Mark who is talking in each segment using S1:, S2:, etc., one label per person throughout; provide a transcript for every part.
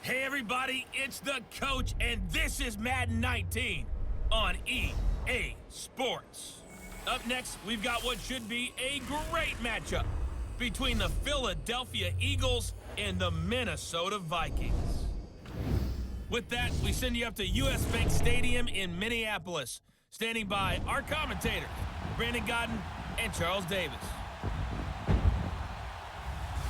S1: Hey everybody, it's the coach, and this is Madden 19 on EA Sports. Up next, we've got what should be a great matchup between the Philadelphia Eagles and the Minnesota Vikings. With that, we send you up to US Bank Stadium in Minneapolis. Standing by our commentators, Brandon Godden and Charles Davis.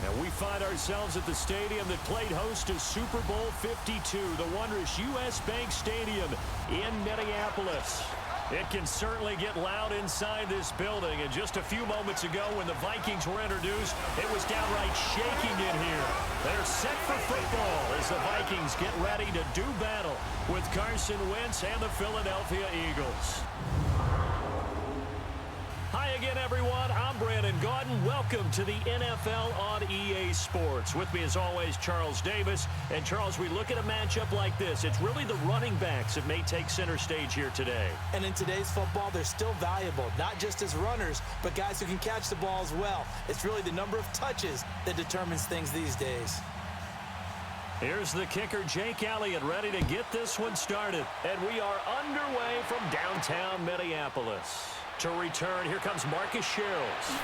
S2: And we find ourselves at the stadium that played host to Super Bowl 52, the wondrous US Bank Stadium in Minneapolis. It can certainly get loud inside this building, and just a few moments ago when the Vikings were introduced, it was downright shaking in here. They're set for football as the Vikings get ready to do battle with Carson Wentz and the Philadelphia Eagles. Hi again, everyone. I'm Brandon Godden. Welcome to the NFL on EA Sports. With me, as always, Charles Davis. And, Charles, we look at a matchup like this. It's really the running backs that may take center stage here today.
S3: And in today's football, they're still valuable, not just as runners, but guys who can catch the ball as well. It's really the number of touches that determines things these days.
S2: Here's the kicker, Jake Elliott, ready to get this one started. And we are underway from downtown Minneapolis. To return, here comes Marcus Sherrills.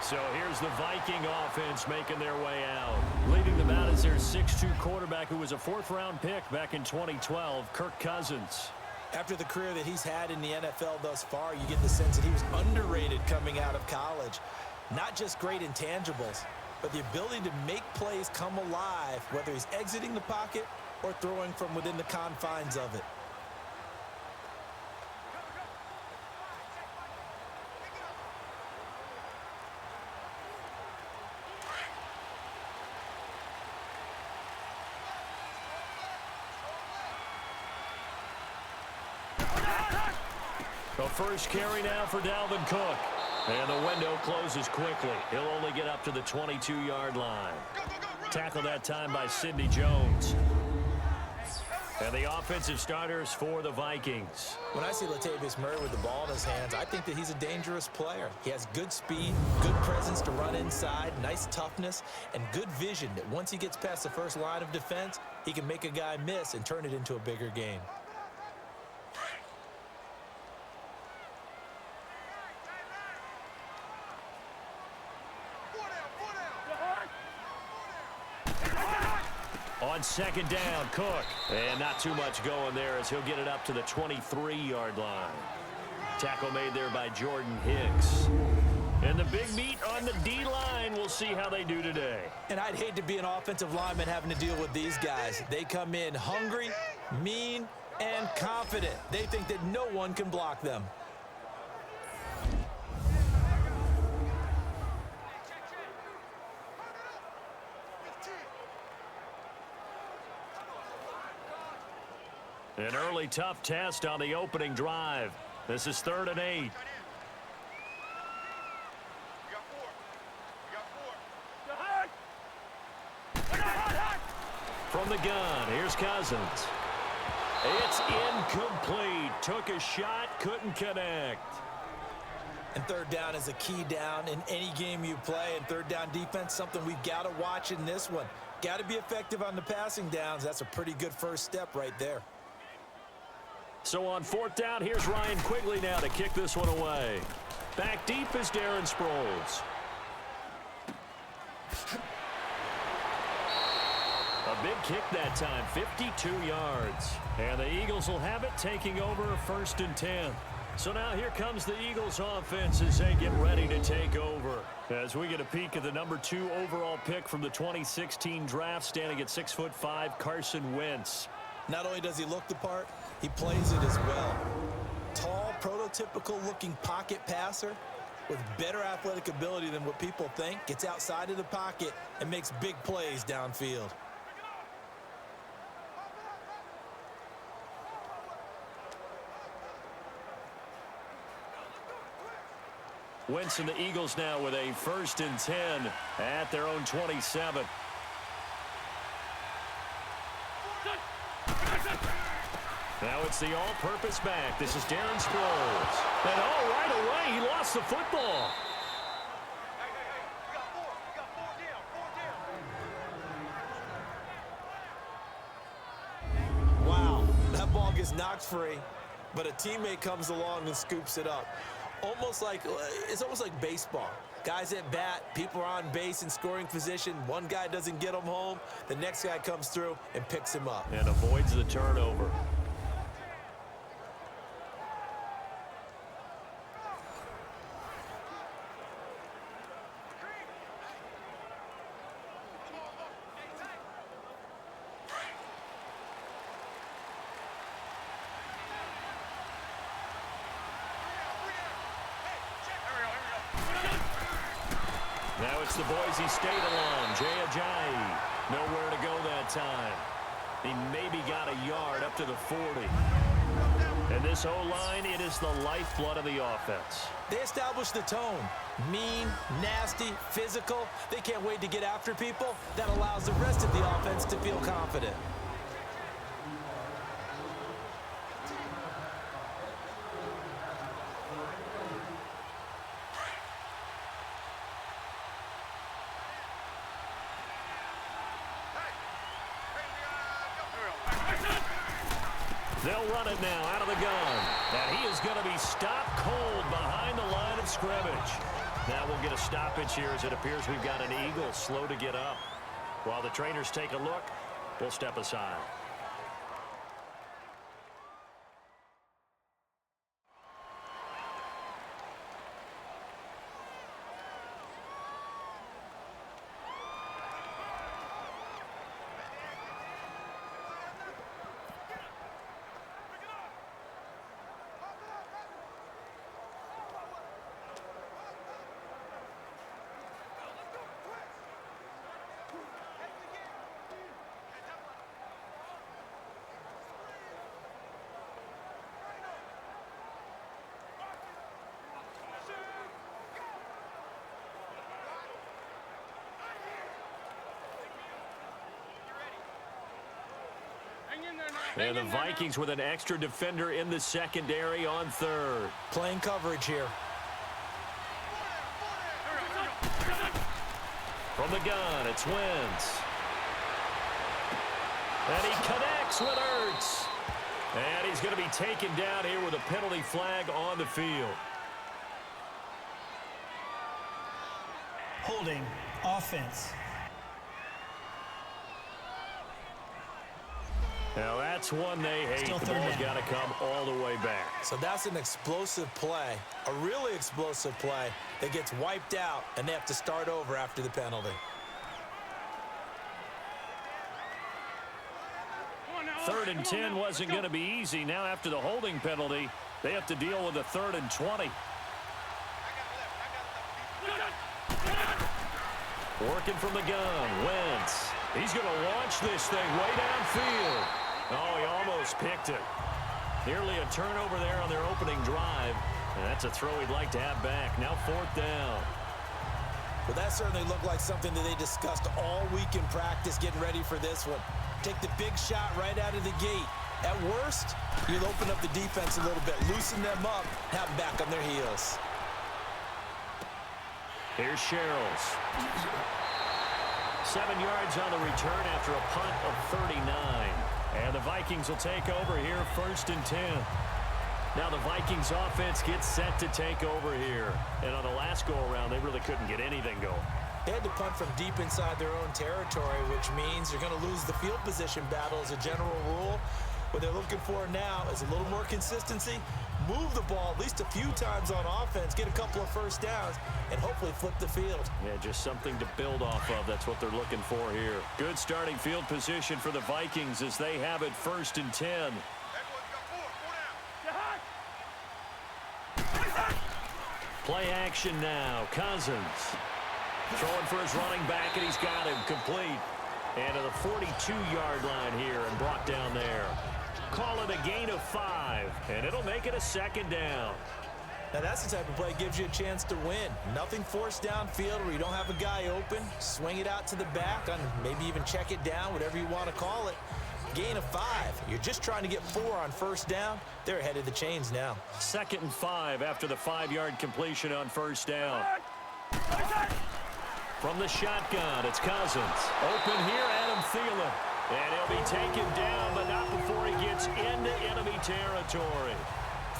S2: So here's the Viking offense making their way out. Leading them out is their 6'2 quarterback who was a fourth-round pick back in 2012, Kirk Cousins.
S3: After the career that he's had in the NFL thus far, you get the sense that he was underrated coming out of college. Not just great intangibles, but the ability to make plays come alive, whether he's exiting the pocket or throwing from within the confines of it.
S2: The first carry now for Dalvin Cook. And the window closes quickly. He'll only get up to the 22-yard line. Tackled that time by Sidney Jones. And the offensive starters for the Vikings.
S3: When I see Latavius Murray with the ball in his hands, I think that he's a dangerous player. He has good speed, good presence to run inside, nice toughness, and good vision that once he gets past the first line of defense, he can make a guy miss and turn it into a bigger game.
S2: On second down, Cook. And not too much going there as he'll get it up to the 23-yard line. Tackle made there by Jordan Hicks. And the big meat on the D-line. We'll see how they do today.
S3: And I'd hate to be an offensive lineman having to deal with these guys. They come in hungry, mean, and confident. They think that no one can block them.
S2: An early tough test on the opening drive. This is 3rd and 8. From the gun, here's Cousins. It's incomplete. Took a shot, couldn't connect.
S3: And third down is a key down in any game you play. And third down defense, something we've got to watch in this one. Got to be effective on the passing downs. That's a pretty good first step right there.
S2: So on 4th down, here's Ryan Quigley now to kick this one away. Back deep is Darren Sproles. A big kick that time, 52 yards. And the Eagles will have it, taking over 1st and 10. So now here comes the Eagles offense as they get ready to take over. As we get a peek at the number 2 overall pick from the 2016 draft, standing at 6'5", Carson Wentz.
S3: Not only does he look the part, he plays it as well. Tall, prototypical-looking pocket passer with better athletic ability than what people think, gets outside of the pocket and makes big plays downfield.
S2: Wentz and the Eagles now with a 1st and 10 at their own 27. Now it's the all-purpose back. This is Darren Sproles. And right away, he lost the football.
S3: Wow, that ball gets knocked free, but a teammate comes along and scoops it up. It's almost like baseball. Guys at bat, people are on base in scoring position. One guy doesn't get him home. The next guy comes through and picks him up.
S2: And avoids the turnover. Now it's the Boise State alum, Jay Ajayi. Nowhere to go that time. He maybe got a yard up to the 40. And this O-line, it is the lifeblood of the offense.
S3: They establish the tone. Mean, nasty, physical. They can't wait to get after people. That allows the rest of the offense to feel confident.
S2: They'll run it now out of the gun. And he is going to be stopped cold behind the line of scrimmage. Now we'll get a stoppage here as it appears we've got an Eagle slow to get up. While the trainers take a look, we'll step aside. And the Vikings with an extra defender in the secondary on third.
S3: Playing coverage here.
S2: From the gun, it's Wentz. And he connects with Ertz. And he's going to be taken down here with a penalty flag on the field.
S4: Holding offense.
S2: Now that's one they hate. The ball's got to come all the way back.
S3: So that's an explosive play, a really explosive play that gets wiped out, and they have to start over after the penalty.
S2: Third and 10 wasn't going to be easy. Now after the holding penalty, they have to deal with a 3rd and 20. Working from the gun, Wentz. He's going to launch this thing way downfield. Oh, he almost picked it. Nearly a turnover there on their opening drive. And that's a throw he'd like to have back. Now 4th down.
S3: Well, that certainly looked like something that they discussed all week in practice getting ready for this one. Take the big shot right out of the gate. At worst, you'll open up the defense a little bit, loosen them up, have them back on their heels.
S2: Here's Sherrills. 7 yards on the return after a punt of 39. And the Vikings will take over here, 1st and 10. Now the Vikings offense gets set to take over here. And on the last go-around, they really couldn't get anything going.
S3: They had to punt from deep inside their own territory, which means you're going to lose the field position battle as a general rule. What they're looking for now is a little more consistency, move the ball at least a few times on offense, get a couple of first downs, and hopefully flip the field.
S2: Yeah, just something to build off of. That's what they're looking for here. Good starting field position for the Vikings as they have it 1st and 10. Play action now. Cousins throwing for his running back, and he's got him complete. And to the 42-yard line here and brought down there. Call it a gain of 5, and it'll make it a 2nd down.
S3: Now that's the type of play that gives you a chance to win. Nothing forced downfield where you don't have a guy open. Swing it out to the back, and maybe even check it down, whatever you want to call it. Gain of 5. You're just trying to get 4 on first down. They're ahead of the chains now.
S2: 2nd and 5 after the 5-yard completion on first down. From the shotgun, it's Cousins. Open here, Adam Thielen. And he'll be taken down, but not before he gets into enemy territory.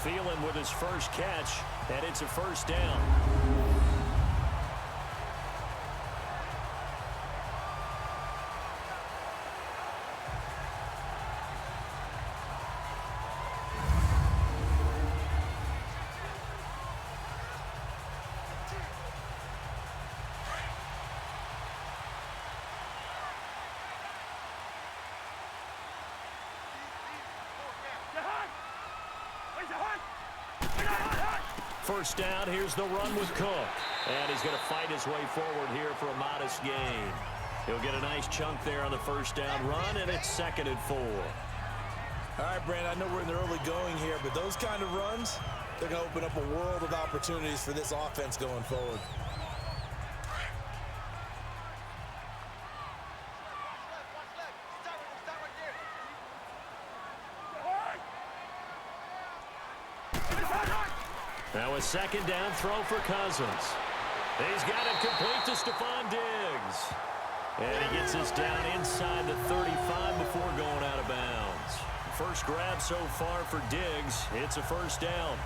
S2: Thielen with his first catch, and it's a first down. First down, here's the run with Cook. And he's going to fight his way forward here for a modest gain. He'll get a nice chunk there on the first down run, and it's 2nd and 4.
S3: All right, Brandon, I know we're in the early going here, but those kind of runs, they're going to open up a world of opportunities for this offense going forward.
S2: Now a 2nd down throw for Cousins. He's got it complete to Stephon Diggs. And he gets this down inside the 35 before going out of bounds. First grab so far for Diggs. It's a first down.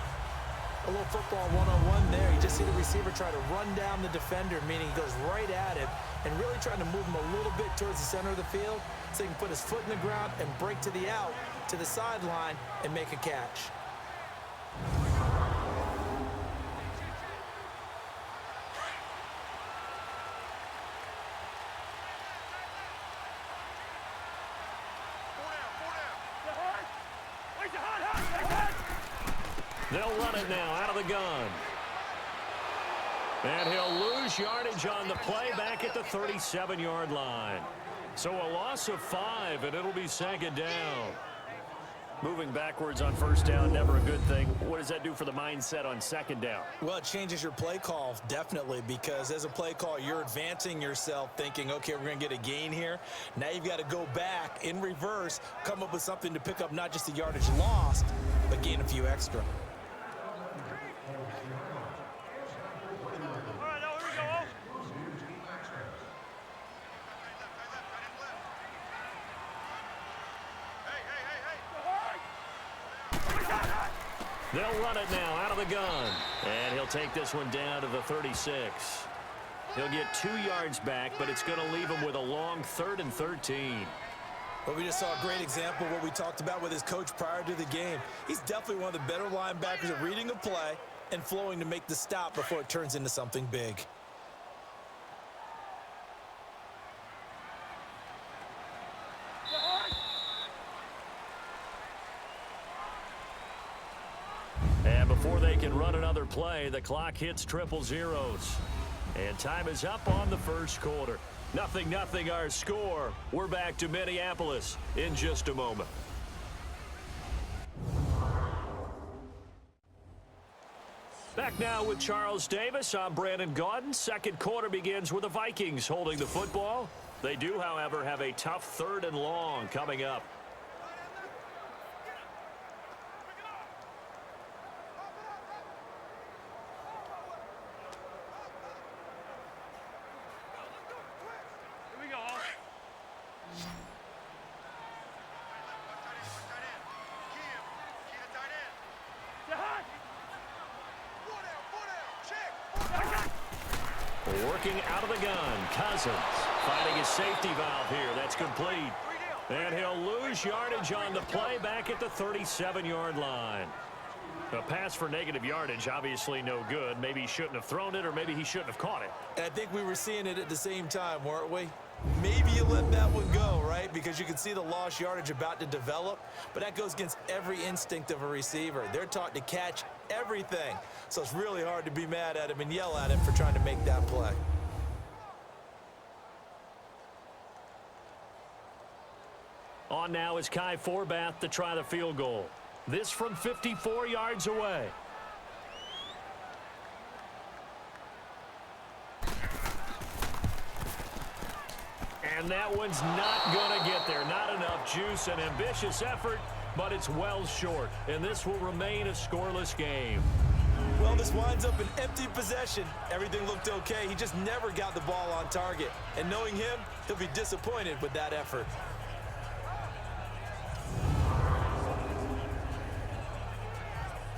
S3: A little football one-on-one there. You just see the receiver try to run down the defender, meaning he goes right at him and really trying to move him a little bit towards the center of the field so he can put his foot in the ground and break to the out, to the sideline, and make a catch.
S2: They'll run it now out of the gun. And he'll lose yardage on the play back at the 37-yard line. So a loss of 5, and it'll be 2nd down. Moving backwards on first down, never a good thing. What does that do for the mindset on 2nd down?
S3: Well, it changes your play call, definitely, because as a play call, you're advancing yourself thinking, okay, we're going to get a gain here. Now you've got to go back in reverse, come up with something to pick up not just the yardage lost, but gain a few extra.
S2: They'll run it now out of the gun. And he'll take this one down to the 36. He'll get 2 yards back, but it's going to leave him with a long 3rd and 13.
S3: Well, we just saw a great example of what we talked about with his coach prior to the game. He's definitely one of the better linebackers at reading a play and flowing to make the stop before it turns into something big.
S2: And before they can run another play, the clock hits triple zeros. And time is up on the first quarter. 0-0 our score. We're back to Minneapolis in just a moment. Back now with Charles Davis. I'm Brandon Gaudin. Second quarter begins with the Vikings holding the football. They do, however, have a tough 3rd and long coming up. Working out of the gun, Cousins finding his safety valve here. That's complete. And he'll lose yardage on the play back at the 37-yard line. A pass for negative yardage, obviously no good. Maybe he shouldn't have thrown it, or maybe he shouldn't have caught it.
S3: And I think we were seeing it at the same time, weren't we? Maybe you let that one go, right? Because you can see the lost yardage about to develop, but that goes against every instinct of a receiver. They're taught to catch everything. So it's really hard to be mad at him and yell at him for trying to make that play.
S2: On now is Kai Forbath to try the field goal. This from 54 yards away. And And that one's not going to get there. Not enough juice. An ambitious effort, but it's well short. And this will remain a scoreless game.
S3: Well, this winds up an empty possession. Everything looked okay. He just never got the ball on target. And knowing him, he'll be disappointed with that effort.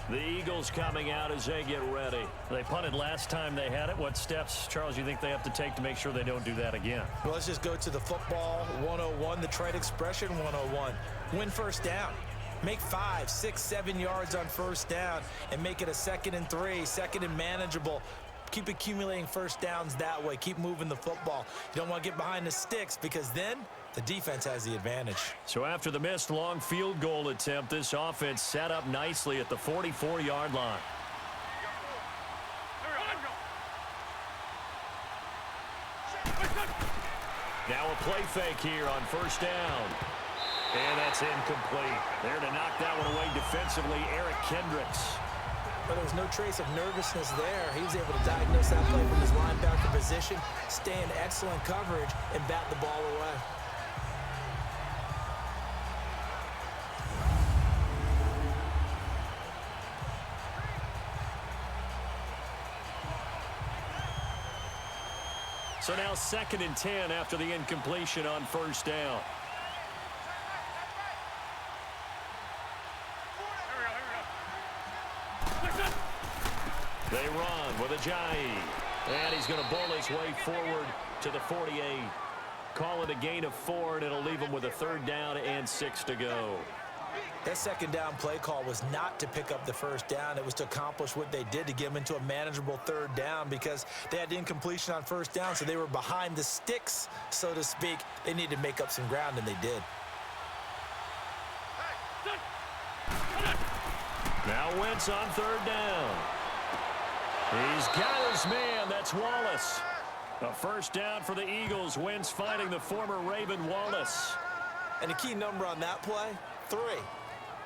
S2: The Eagles coming out as they get ready. They punted last time they had it. What steps, Charles, you think they have to take to make sure they don't do that again?
S3: Well, let's just go to the football 101, the trade expression 101. Win first down. Make 5, 6, 7 yards on first down and make it a 2nd and 3, 2nd and manageable. Keep accumulating first downs that way. Keep moving the football. You don't want to get behind the sticks because then the defense has the advantage.
S2: So after the missed long field goal attempt, this offense set up nicely at the 44-yard line. Now a play fake here on first down. And that's incomplete. There to knock that one away defensively, Eric Kendricks.
S3: But there was no trace of nervousness there. He was able to diagnose that play from his linebacker position, stay in excellent coverage, and bat the ball away.
S2: So now 2nd and 10 after the incompletion on first down. They run with Ajayi. And he's going to bowl his way forward to the 48. Call it a gain of 4, and it'll leave him with a 3rd down and 6 to go.
S3: That 2nd down play call was not to pick up the first down. It was to accomplish what they did to get them into a manageable 3rd down because they had incompletion on first down, so they were behind the sticks, so to speak. They needed to make up some ground, and they did.
S2: Now Wentz on 3rd down. He's got his man. That's Wallace. A first down for the Eagles. Wentz finding the former Raven Wallace.
S3: And a key number on that play, 3.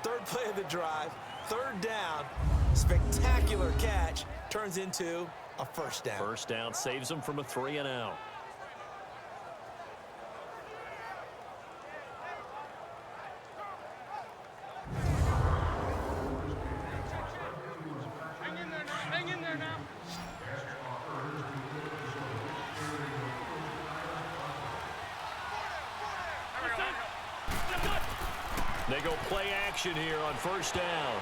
S3: 3rd play of the drive, 3rd down. Spectacular catch turns into a first down.
S2: First down saves them from a 3 and out. They go play action here on first down.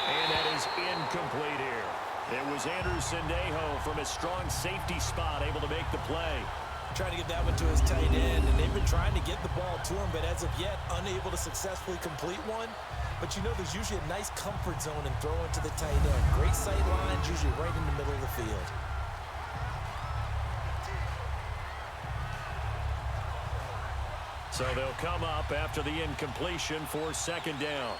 S2: And that is incomplete here. It was Andrew Sendejo from his strong safety spot able to make the play.
S3: Trying to get that one to his tight end, and they've been trying to get the ball to him, but as of yet, unable to successfully complete one. But you know there's usually a nice comfort zone in throwing to the tight end. Great sight lines, usually right in the middle of the field.
S2: So they'll come up after the incompletion for 2nd down.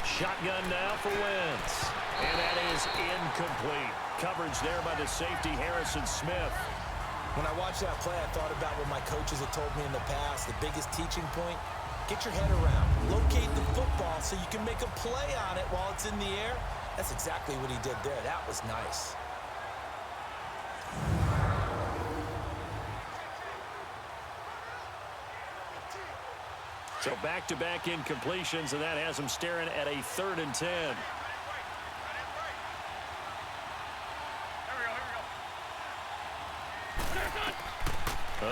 S2: Shotgun now for Wentz. And that is incomplete. Coverage there by the safety, Harrison Smith.
S3: When I watched that play, I thought about what my coaches had told me in the past. The biggest teaching point, get your head around. Locate the football so you can make a play on it while it's in the air. That's exactly what he did there. That was nice.
S2: So back-to-back incompletions, and that has him staring at a 3rd and 10.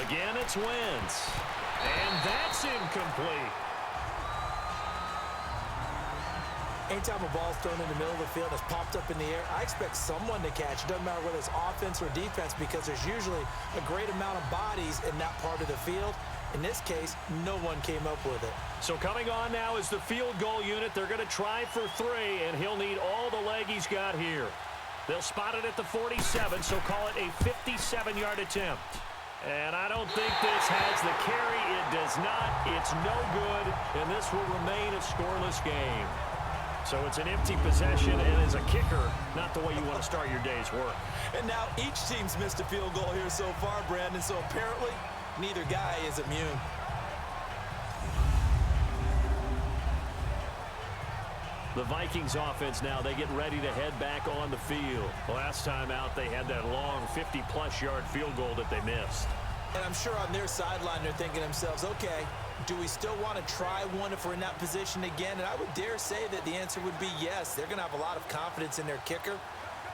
S2: Again, it's Wentz. And that's incomplete.
S3: Anytime a ball's thrown in the middle of the field and it's popped up in the air, I expect someone to catch. It doesn't matter whether it's offense or defense because there's usually a great amount of bodies in that part of the field. In this case, no one came up with it.
S2: So coming on now is the field goal unit. They're going to try for 3, and he'll need all the leg he's got here. They'll spot it at the 47, so call it a 57-yard attempt. And I don't think this has the carry. It does not. It's no good, and this will remain a scoreless game. So it's an empty possession, and as a kicker, not the way you want to start your day's work.
S3: And now each team's missed a field goal here so far, Brandon, so apparently neither guy is immune.
S2: The Vikings offense now, they get ready to head back on the field. Last time out, they had that long 50-plus yard field goal that they missed.
S3: And I'm sure on their sideline, they're thinking to themselves, okay, do we still want to try one if we're in that position again? And I would dare say that the answer would be yes. They're going to have a lot of confidence in their kicker.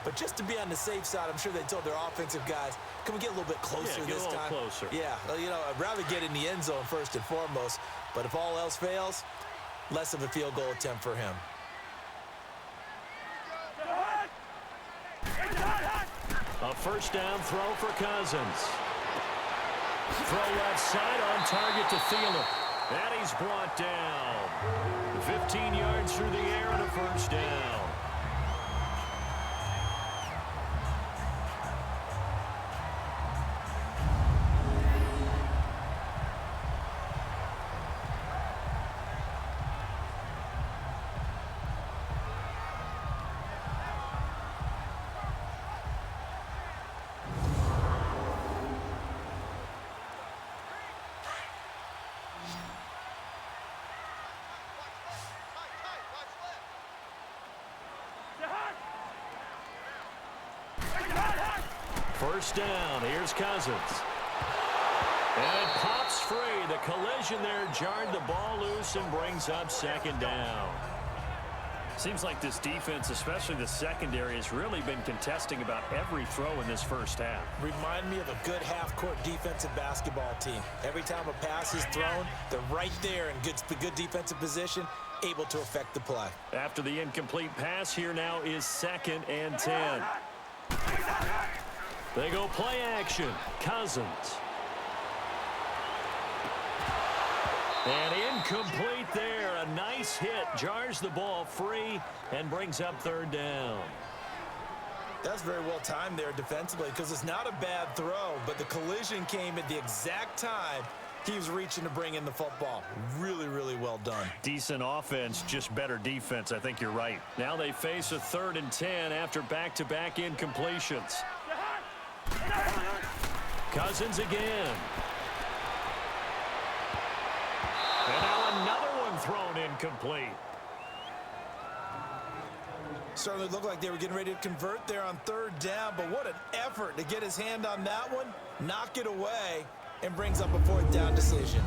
S3: But just to be on the safe side, I'm sure they told their offensive guys, can we get a little bit closer this time?
S2: Yeah, get a little closer.
S3: Yeah, well, you know, I'd rather get in the end zone first and foremost. But if all else fails, less of a field goal attempt for him.
S2: A first down throw for Cousins. Throw left side on target to Thielen. And he's brought down. 15 yards through the air and a first down. First down, here's Cousins. And it pops free. The collision there jarred the ball loose and brings up second down. Seems like this defense, especially the secondary, has really been contesting about every throw in this first half.
S3: Remind me of a good half-court defensive basketball team. Every time a pass is thrown, they're right there in good defensive position, able to affect the play.
S2: After the incomplete pass, here now is 2nd and 10. They go play action. Cousins. And incomplete there. A nice hit. Jars the ball free and brings up 3rd down.
S3: That's very well timed there defensively because it's not a bad throw, but the collision came at the exact time he was reaching to bring in the football. Really, really well done.
S2: Decent offense, just better defense. I think you're right. Now they face a 3rd and 10 after back-to-back incompletions. Cousins again. And now another one thrown incomplete.
S3: Certainly looked like they were getting ready to convert there on 3rd down, but what an effort to get his hand on that one, knock it away, and brings up a 4th down decision.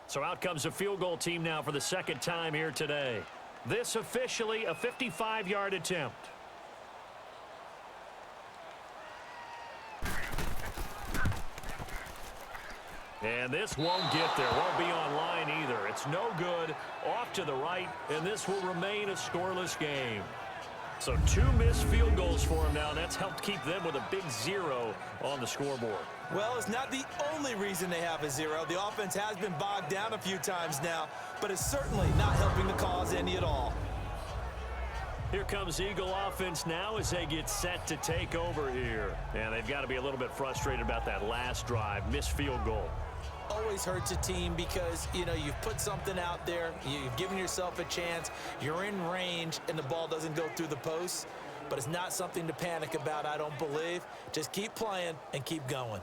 S2: So out comes a field goal team now for the 2nd time here today. This officially a 55-yard attempt. And this won't get there. Won't be online either. It's no good. Off to the right, and this will remain a scoreless game. So 2 missed field goals for him now, and that's helped keep them with a big 0 on the scoreboard.
S3: Well, it's not the only reason they have a 0. The offense has been bogged down a few times now, but it's certainly not helping the cause any at all.
S2: Here comes Eagle offense now as they get set to take over here. And they've got to be a little bit frustrated about that last drive, missed field goal.
S3: Always hurts a team because, you know, you've put something out there, you've given yourself a chance, you're in range, and the ball doesn't go through the posts. But it's not something to panic about, I don't believe. Just keep playing and keep going.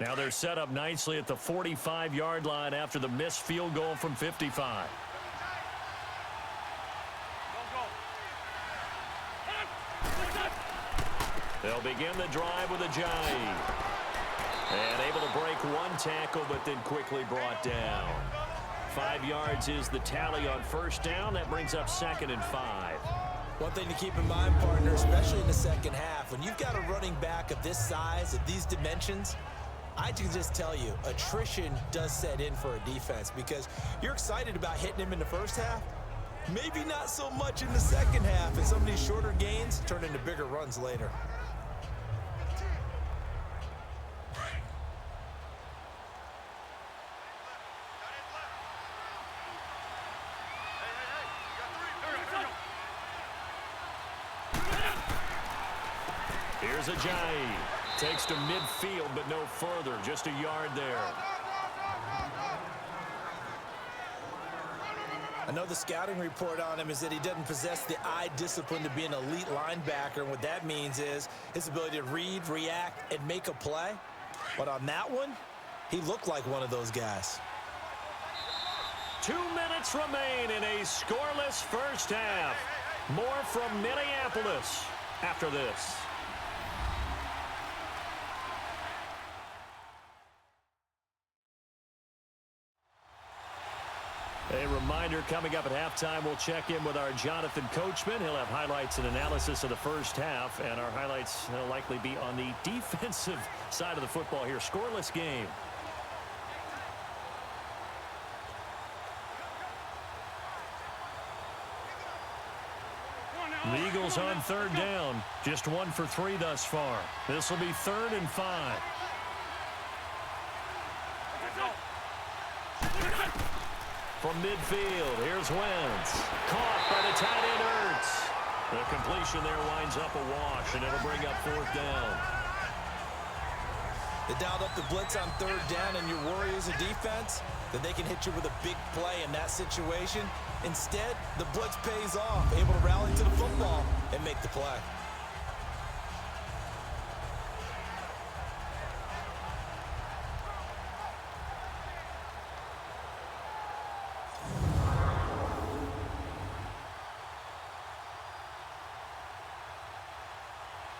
S2: Now they're set up nicely at the 45-yard line after the missed field goal from 55. They'll begin the drive with a Ajayi. And able to break one tackle, but then quickly brought down. 5 yards is the tally on first down. That brings up 2nd and 5.
S3: One thing to keep in mind, partner, especially in the second half, when you've got a running back of this size, of these dimensions, I can just tell you, attrition does set in for a defense because you're excited about hitting him in the first half. Maybe not so much in the second half, and some of these shorter gains turn into bigger runs later.
S2: Here's Ajayi. Takes to midfield, but no further. Just a yard there.
S3: I know the scouting report on him is that he doesn't possess the eye discipline to be an elite linebacker. And what that means is his ability to read, react, and make a play. But on that one, he looked like one of those guys.
S2: 2 minutes remain in a scoreless first half. More from Minneapolis after this. A reminder, coming up at halftime, we'll check in with our Jonathan Coachman. He'll have highlights and analysis of the first half, and our highlights will likely be on the defensive side of the football here. Scoreless game. The Eagles on third down. Just 1 for 3 thus far. This will be 3rd and 5. From midfield, here's Wentz. Caught by the tight end, Ertz. The completion there winds up a wash, and it'll bring up 4th down.
S3: They dialed up the blitz on 3rd down, and your worry as a defense that they can hit you with a big play in that situation. Instead, the blitz pays off, able to rally to the football and make the play.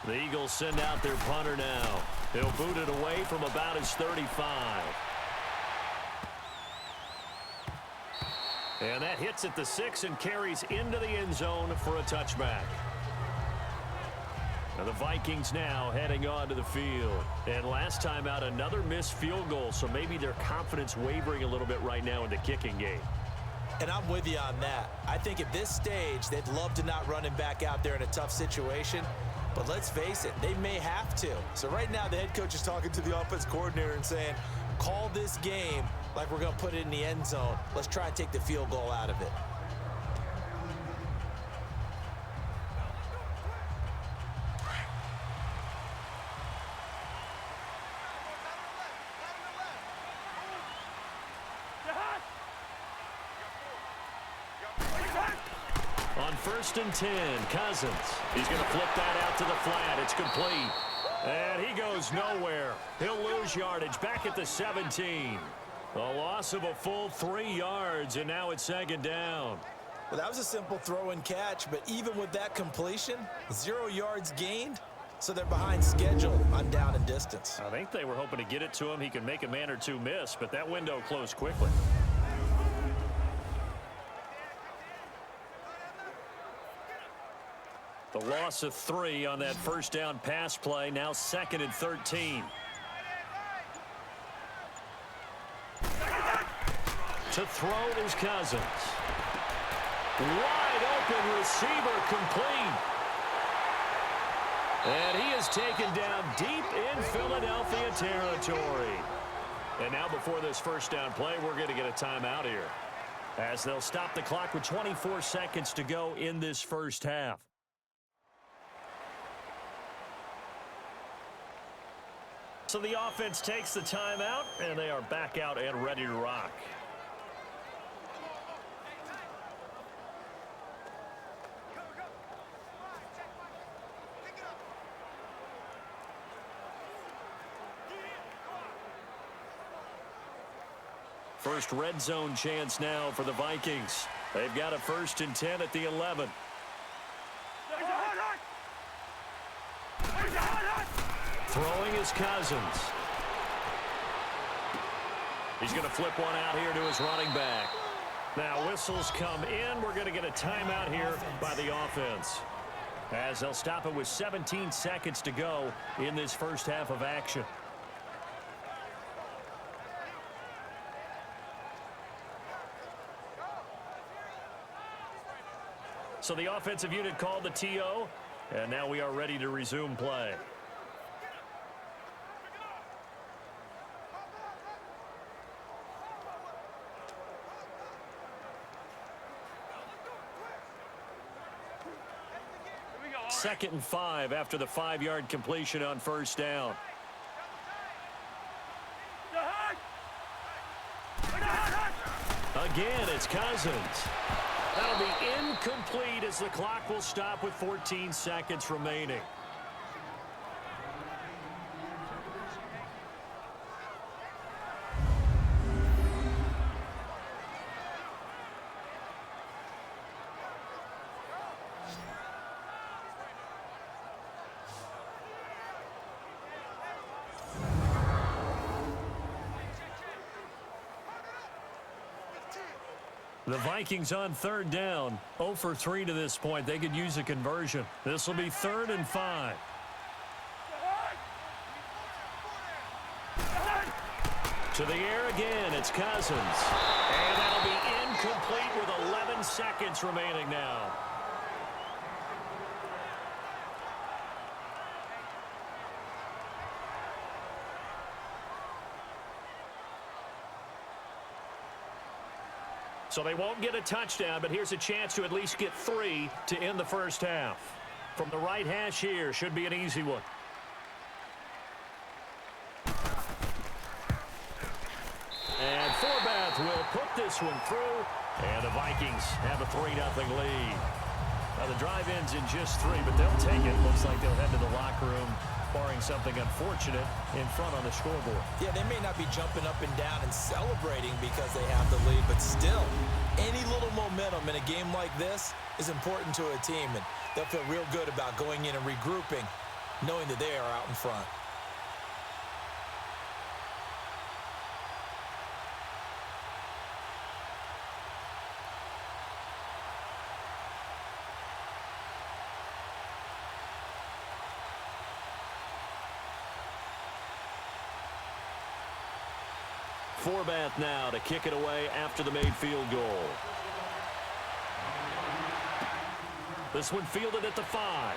S2: The Eagles send out their punter now. He'll boot it away from about his 35. And that hits at the 6 and carries into the end zone for a touchback. Now the Vikings now heading onto the field. And last time out, another missed field goal, so maybe their confidence wavering a little bit right now in the kicking game.
S3: And I'm with you on that. I think at this stage, they'd love to not run him back out there in a tough situation. But let's face it, they may have to. So right now, the head coach is talking to the offense coordinator and saying, call this game like we're going to put it in the end zone. Let's try and take the field goal out of it.
S2: On 1st and 10, Cousins. He's going to flip that out to the flat. It's complete. And he goes nowhere. He'll lose yardage back at the 17. A loss of a full 3 yards, and now it's 2nd down.
S3: Well, that was a simple throw and catch, but even with that completion, 0 yards gained, so they're behind schedule on down and distance.
S2: I think they were hoping to get it to him. He could make a man or two miss, but that window closed quickly. The loss of 3 on that 1st down pass play. Now 2nd and 13. To throw is Cousins. Wide open receiver complete. And he is taken down deep in Philadelphia territory. And now before this 1st down play, we're going to get a timeout here, as they'll stop the clock with 24 seconds to go in this first half. So the offense takes the timeout, and they are back out and ready to rock. First red zone chance now for the Vikings. They've got a 1st and 10 at the 11. Throwing is Cousins. He's going to flip one out here to his running back. Now whistles come in. We're going to get a timeout here by the offense, as they'll stop it with 17 seconds to go in this first half of action. So the offensive unit called the TO, and now we are ready to resume play. Second and 5 after the 5-yard completion on 1st down. again. It's Cousins. That'll be incomplete as the clock will stop with 14 seconds remaining. The Vikings on third down, 0 for 3 to this point. They could use a conversion. This will be 3rd and 5. To the air again, it's Cousins. And that'll be incomplete with 11 seconds remaining now. So they won't get a touchdown, but here's a chance to at least get 3 to end the first half. From the right hash here, should be an easy one. And Forbath will put this one through, and the Vikings have a 3-0 lead. Now the drive ends in just 3, but they'll take it. Looks like they'll head to the locker room, barring something unfortunate in front on the scoreboard.
S3: Yeah, they may not be jumping up and down and celebrating because they have the lead, but still, any little momentum in a game like this is important to a team, and they'll feel real good about going in and regrouping, knowing that they are out in front.
S2: Forbath now to kick it away after the made field goal. This one fielded at the 5.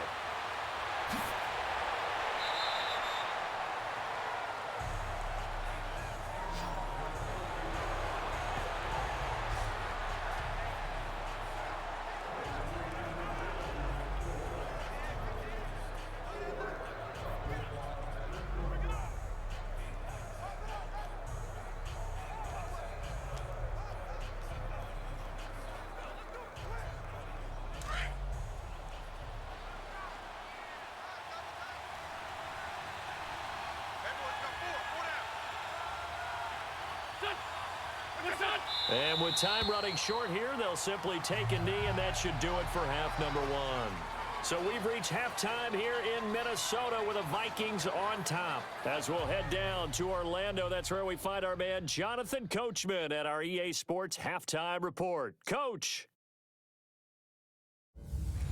S2: And with time running short here, they'll simply take a knee, and that should do it for half number 1. So we've reached halftime here in Minnesota with the Vikings on top. As we'll head down to Orlando, that's where we find our man Jonathan Coachman at our EA Sports Halftime Report. Coach!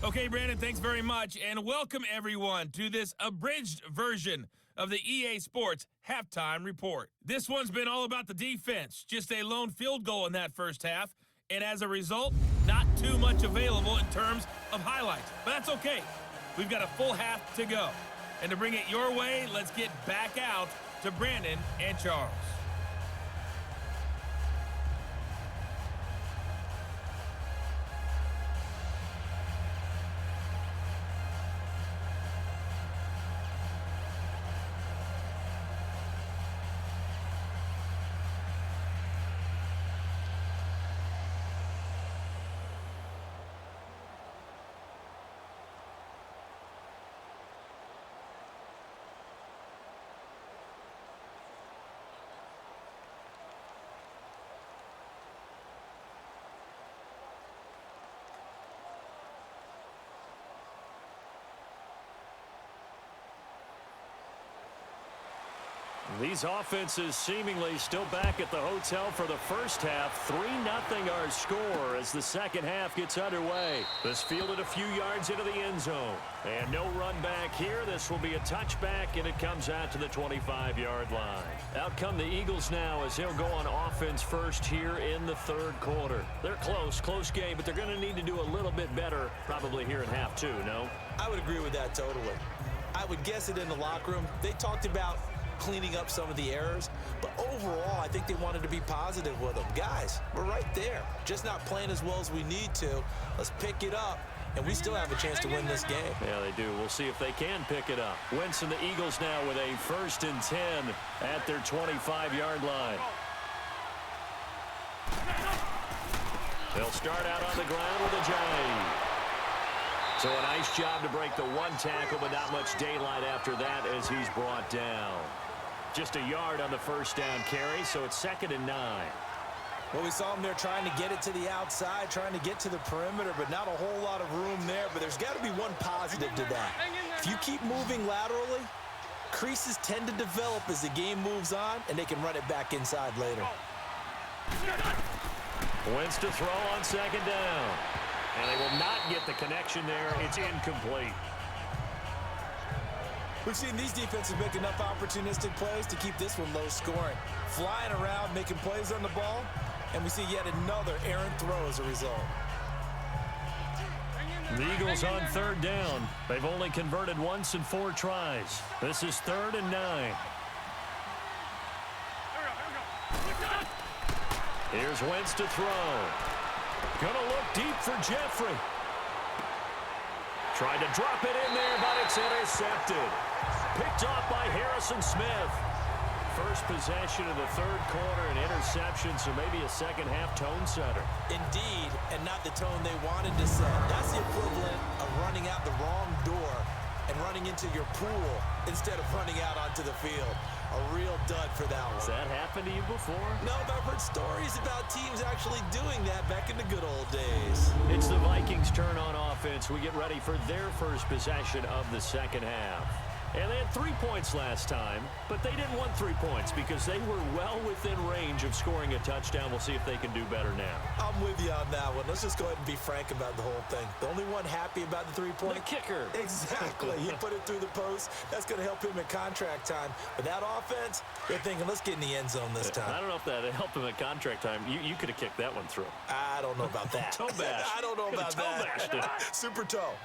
S1: Okay, Brandon, thanks very much, and welcome everyone to this abridged version of the EA Sports Halftime Report. This one's been all about the defense, just a lone field goal in that first half, and as a result, not too much available in terms of highlights. But that's okay. We've got a full half to go. And to bring it your way, let's get back out to Brandon and Charles.
S2: These offenses seemingly still back at the hotel for the first half. 3-0 our score as the second half gets underway. This fielded a few yards into the end zone. And no run back here. This will be a touchback, and it comes out to the 25-yard line. Out come the Eagles now as they'll go on offense first here in the third quarter. They're close game, but they're going to need to do a little bit better probably here in half 2, no?
S3: I would agree with that totally. I would guess it in the locker room. They talked about cleaning up some of the errors, but overall I think they wanted to be positive with them. Guys, we're right there, just not playing as well as we need to. Let's pick it up, and we still have a chance to win this game.
S2: Yeah, they do. We'll see if they can pick it up. Wentz and the Eagles now with a 1st and 10 at their 25-yard line. They'll start out on the ground with a jive. So a nice job to break the one tackle, but not much daylight after that as he's brought down. Just a yard on the first down carry, so it's 2nd and 9.
S3: Well, we saw him there trying to get it to the outside, trying to get to the perimeter, but not a whole lot of room there. But there's got to be one positive to that. If you keep moving laterally, creases tend to develop as the game moves on, and they can run it back inside later.
S2: Wins to throw on 2nd down. And they will not get the connection there. It's incomplete.
S3: We've seen these defenses make enough opportunistic plays to keep this one low scoring. Flying around, making plays on the ball, and we see yet another errant throw as a result.
S2: The Eagles on 3rd down. They've only converted once in 4 tries. This is 3rd and 9. Here's Wentz to throw. Gonna look deep for Jeffrey. Tried to drop it in there, but it's intercepted. Picked off by Harrison Smith. First possession of the 3rd quarter, an interception, so maybe a second-half tone setter.
S3: Indeed, and not the tone they wanted to set. That's the equivalent of running out the wrong door and running into your pool instead of running out onto the field. A real dud for that one.
S2: Has that happened to you before?
S3: No, but I've heard stories about teams actually doing that back in the good old days.
S2: It's the Vikings' turn on offense. We get ready for their first possession of the second half. And they had 3 points last time, but they didn't want 3 points because they were well within range of scoring a touchdown. We'll see if they can do better now.
S3: I'm with you on that one. Let's just go ahead and be frank about the whole thing. The only one happy about the 3-point?
S2: The kicker.
S3: Exactly. He put it through the post. That's going to help him in contract time. But that offense, they're thinking, let's get in the end zone this time.
S2: I don't know if that helped him at contract time. You could have kicked that one through.
S3: I don't know about that.
S2: Toe bash.
S3: I don't know about that.
S2: Toe bashed it.
S3: Super toe.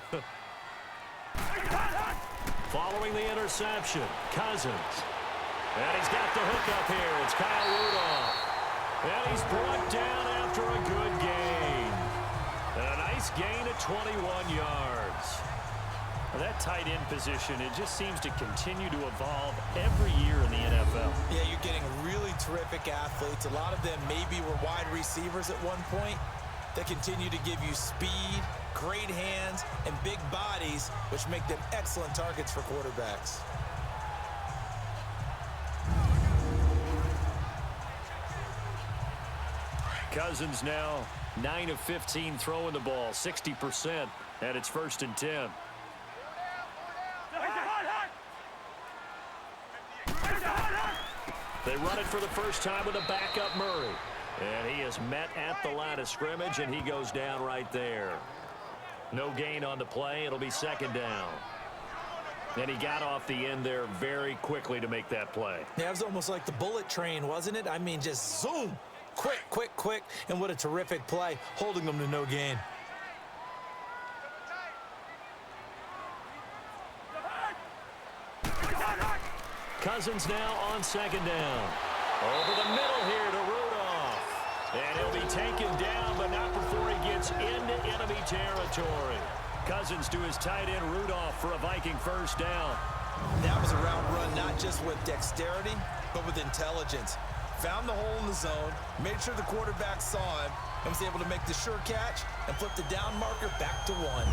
S2: Following the interception, Cousins. And he's got the hook up here. It's Kyle Rudolph. And he's brought down after a good gain. And a nice gain of 21 yards. Well, that tight end position, it just seems to continue to evolve every year in the NFL.
S3: Yeah, you're getting really terrific athletes. A lot of them maybe were wide receivers at one point. That continue to give you speed, great hands, and big bodies, which make them excellent targets for quarterbacks.
S2: Cousins now 9 of 15 throwing the ball, 60%, and it's 1st and 10. They run it for the first time with a backup Murray. And he is met at the line of scrimmage, and he goes down right there. No gain on the play. It'll be 2nd down. And he got off the end there very quickly to make that play.
S3: Yeah, it was almost like the bullet train, wasn't it? I mean, just zoom. Quick, quick, quick. And what a terrific play, holding them to no gain.
S2: Cousins now on 2nd down. Over the middle here to Rudolph. And he'll be taken down, but not before he gets into enemy territory. Cousins to his tight end Rudolph for a Viking first down.
S3: That was a route run not just with dexterity, but with intelligence. Found the hole in the zone, made sure the quarterback saw him, and was able to make the sure catch and flip the down marker back to 1.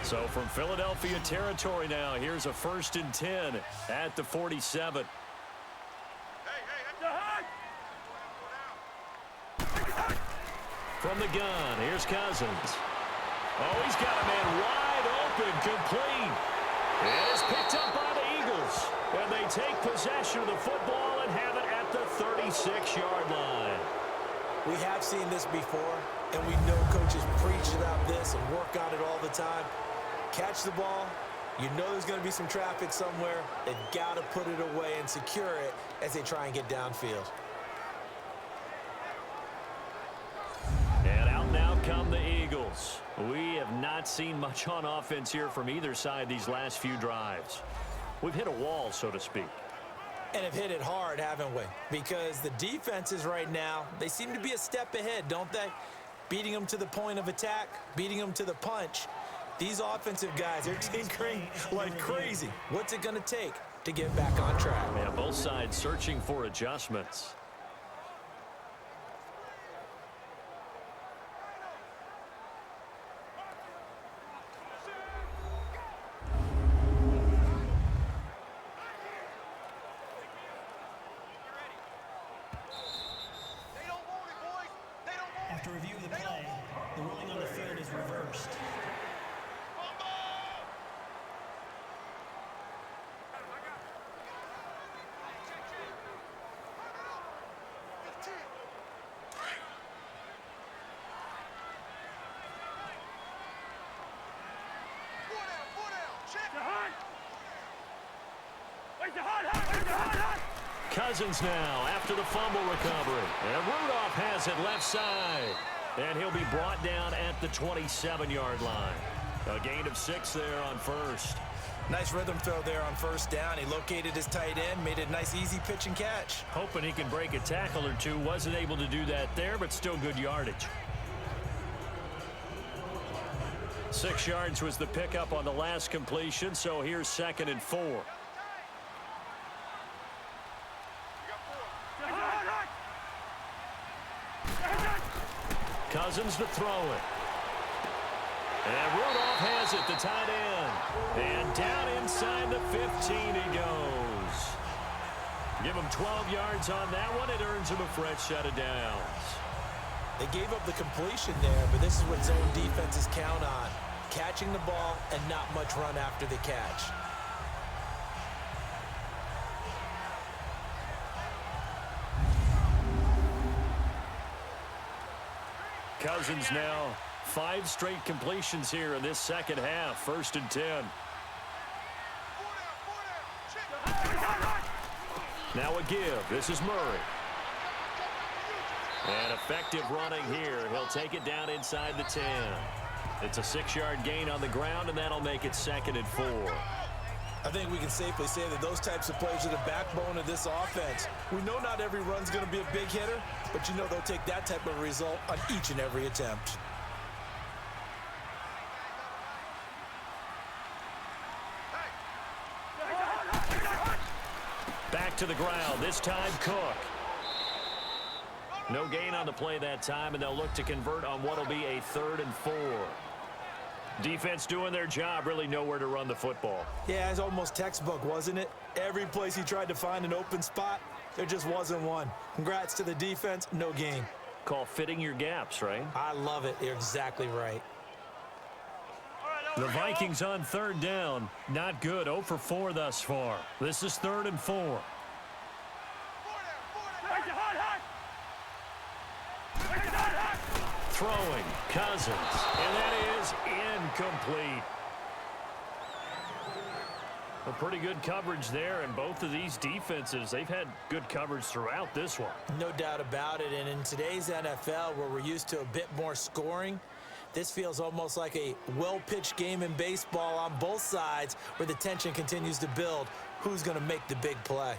S2: So from Philadelphia territory now, here's a 1st and 10 at the 47. From the gun, here's Cousins. Oh, he's got a man wide open, complete. It is picked up by the Eagles. And they take possession of the football and have it at the 36-yard line.
S3: We have seen this before, and we know coaches preach about this and work on it all the time. Catch the ball. You know there's going to be some traffic somewhere. They've got to put it away and secure it as they try and get downfield.
S2: And out now come the Eagles. We have not seen much on offense here from either side these last few drives. We've hit a wall, so to speak.
S3: And have hit it hard, haven't we? Because the defenses right now, they seem to be a step ahead, don't they? Beating them to the point of attack, beating them to the punch. These offensive guys, they're tinkering like crazy. What's it going to take? to get back on track.
S2: Yeah, both sides searching for adjustments.
S4: After review of the play, the ruling on the field is reversed.
S2: Cousins now after the fumble recovery. And Rudolph has it left side. And he'll be brought down at the 27-yard line. A gain of 6 there on first.
S3: Nice rhythm throw there on first down. He located his tight end, made it a nice easy pitch and catch.
S2: Hoping he can break a tackle or two. Wasn't able to do that there, but still good yardage. 6 yards was the pickup on the last completion, so here's 2nd and 4. Cousins to throw it. And Rudolph has it, the tight end. And down inside the 15 he goes. Give him 12 yards on that one. It earns him a fresh set of downs.
S3: They gave up the completion there, but this is what zone defenses count on. Catching the ball and not much run after the catch.
S2: Cousins now 5 straight completions here in this second half. 1st and 10. Now a give. This is Murray. And effective running here. He'll take it down inside the 10. It's a 6-yard gain on the ground, and that'll make it 2nd and 4.
S3: I think we can safely say that those types of plays are the backbone of this offense. We know not every run's going to be a big hitter, but you know they'll take that type of result on each and every attempt.
S2: Back to the ground, this time Cook. No gain on the play that time, and they'll look to convert on what will be a 3rd and 4. Defense doing their job, really nowhere to run the football.
S3: Yeah, it's almost textbook, wasn't it? Every place he tried to find an open spot, there just wasn't one. Congrats to the defense, no gain.
S2: Call fitting your gaps, right?
S3: I love it. You're exactly right.
S2: The Vikings on 3rd down. Not good. 0 for 4 thus far. This is 3rd and 4. Throwing, Cousins, and that is incomplete. A pretty good coverage there, and both of these defenses, they've had good coverage throughout this one.
S3: No doubt about it, and in today's NFL, where we're used to a bit more scoring, this feels almost like a well-pitched game in baseball on both sides, where the tension continues to build. Who's going to make the big play?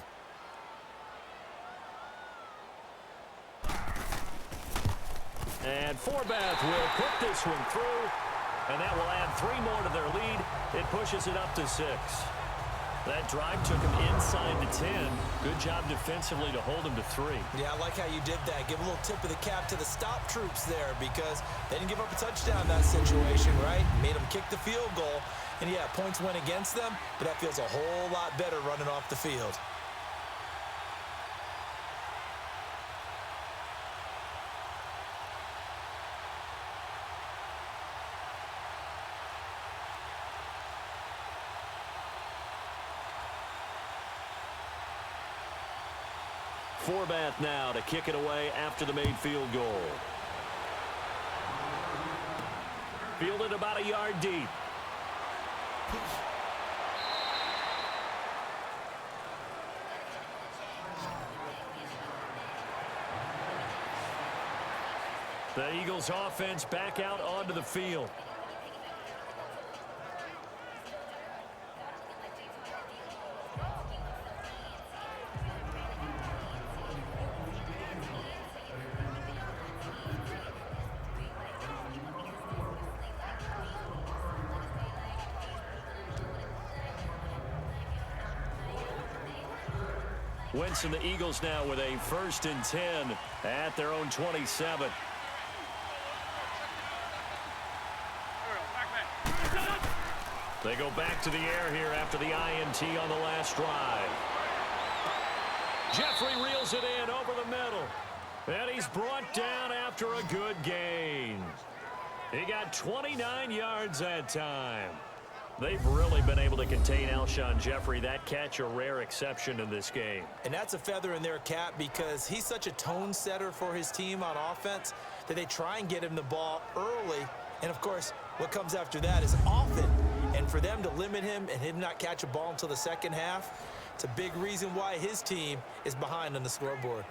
S2: And Forbath will put this one through, and that will add 3 more to their lead. It pushes it up to 6. That drive took him inside the 10. Good job defensively to hold him to 3.
S3: Yeah, I like how you did that. Give a little tip of the cap to the stop troops there, because they didn't give up a touchdown in that situation, right? Made them kick the field goal. And yeah, points went against them, but that feels a whole lot better running off the field.
S2: Forbath now to kick it away after the made field goal. Fielded about a yard deep. The Eagles offense back out onto the field. Wentz and the Eagles now with a 1st and 10 at their own 27. They go back to the air here after the INT on the last drive. Jeffrey reels it in over the middle. And he's brought down after a good gain. He got 29 yards that time. They've really been able to contain Alshon Jeffrey. That catch a rare exception in this game.
S3: And that's a feather in their cap because he's such a tone setter for his team on offense that they try and get him the ball early. And, of course, what comes after that is often. And for them to limit him and him not catch a ball until the second half, it's a big reason why his team is behind on the scoreboard.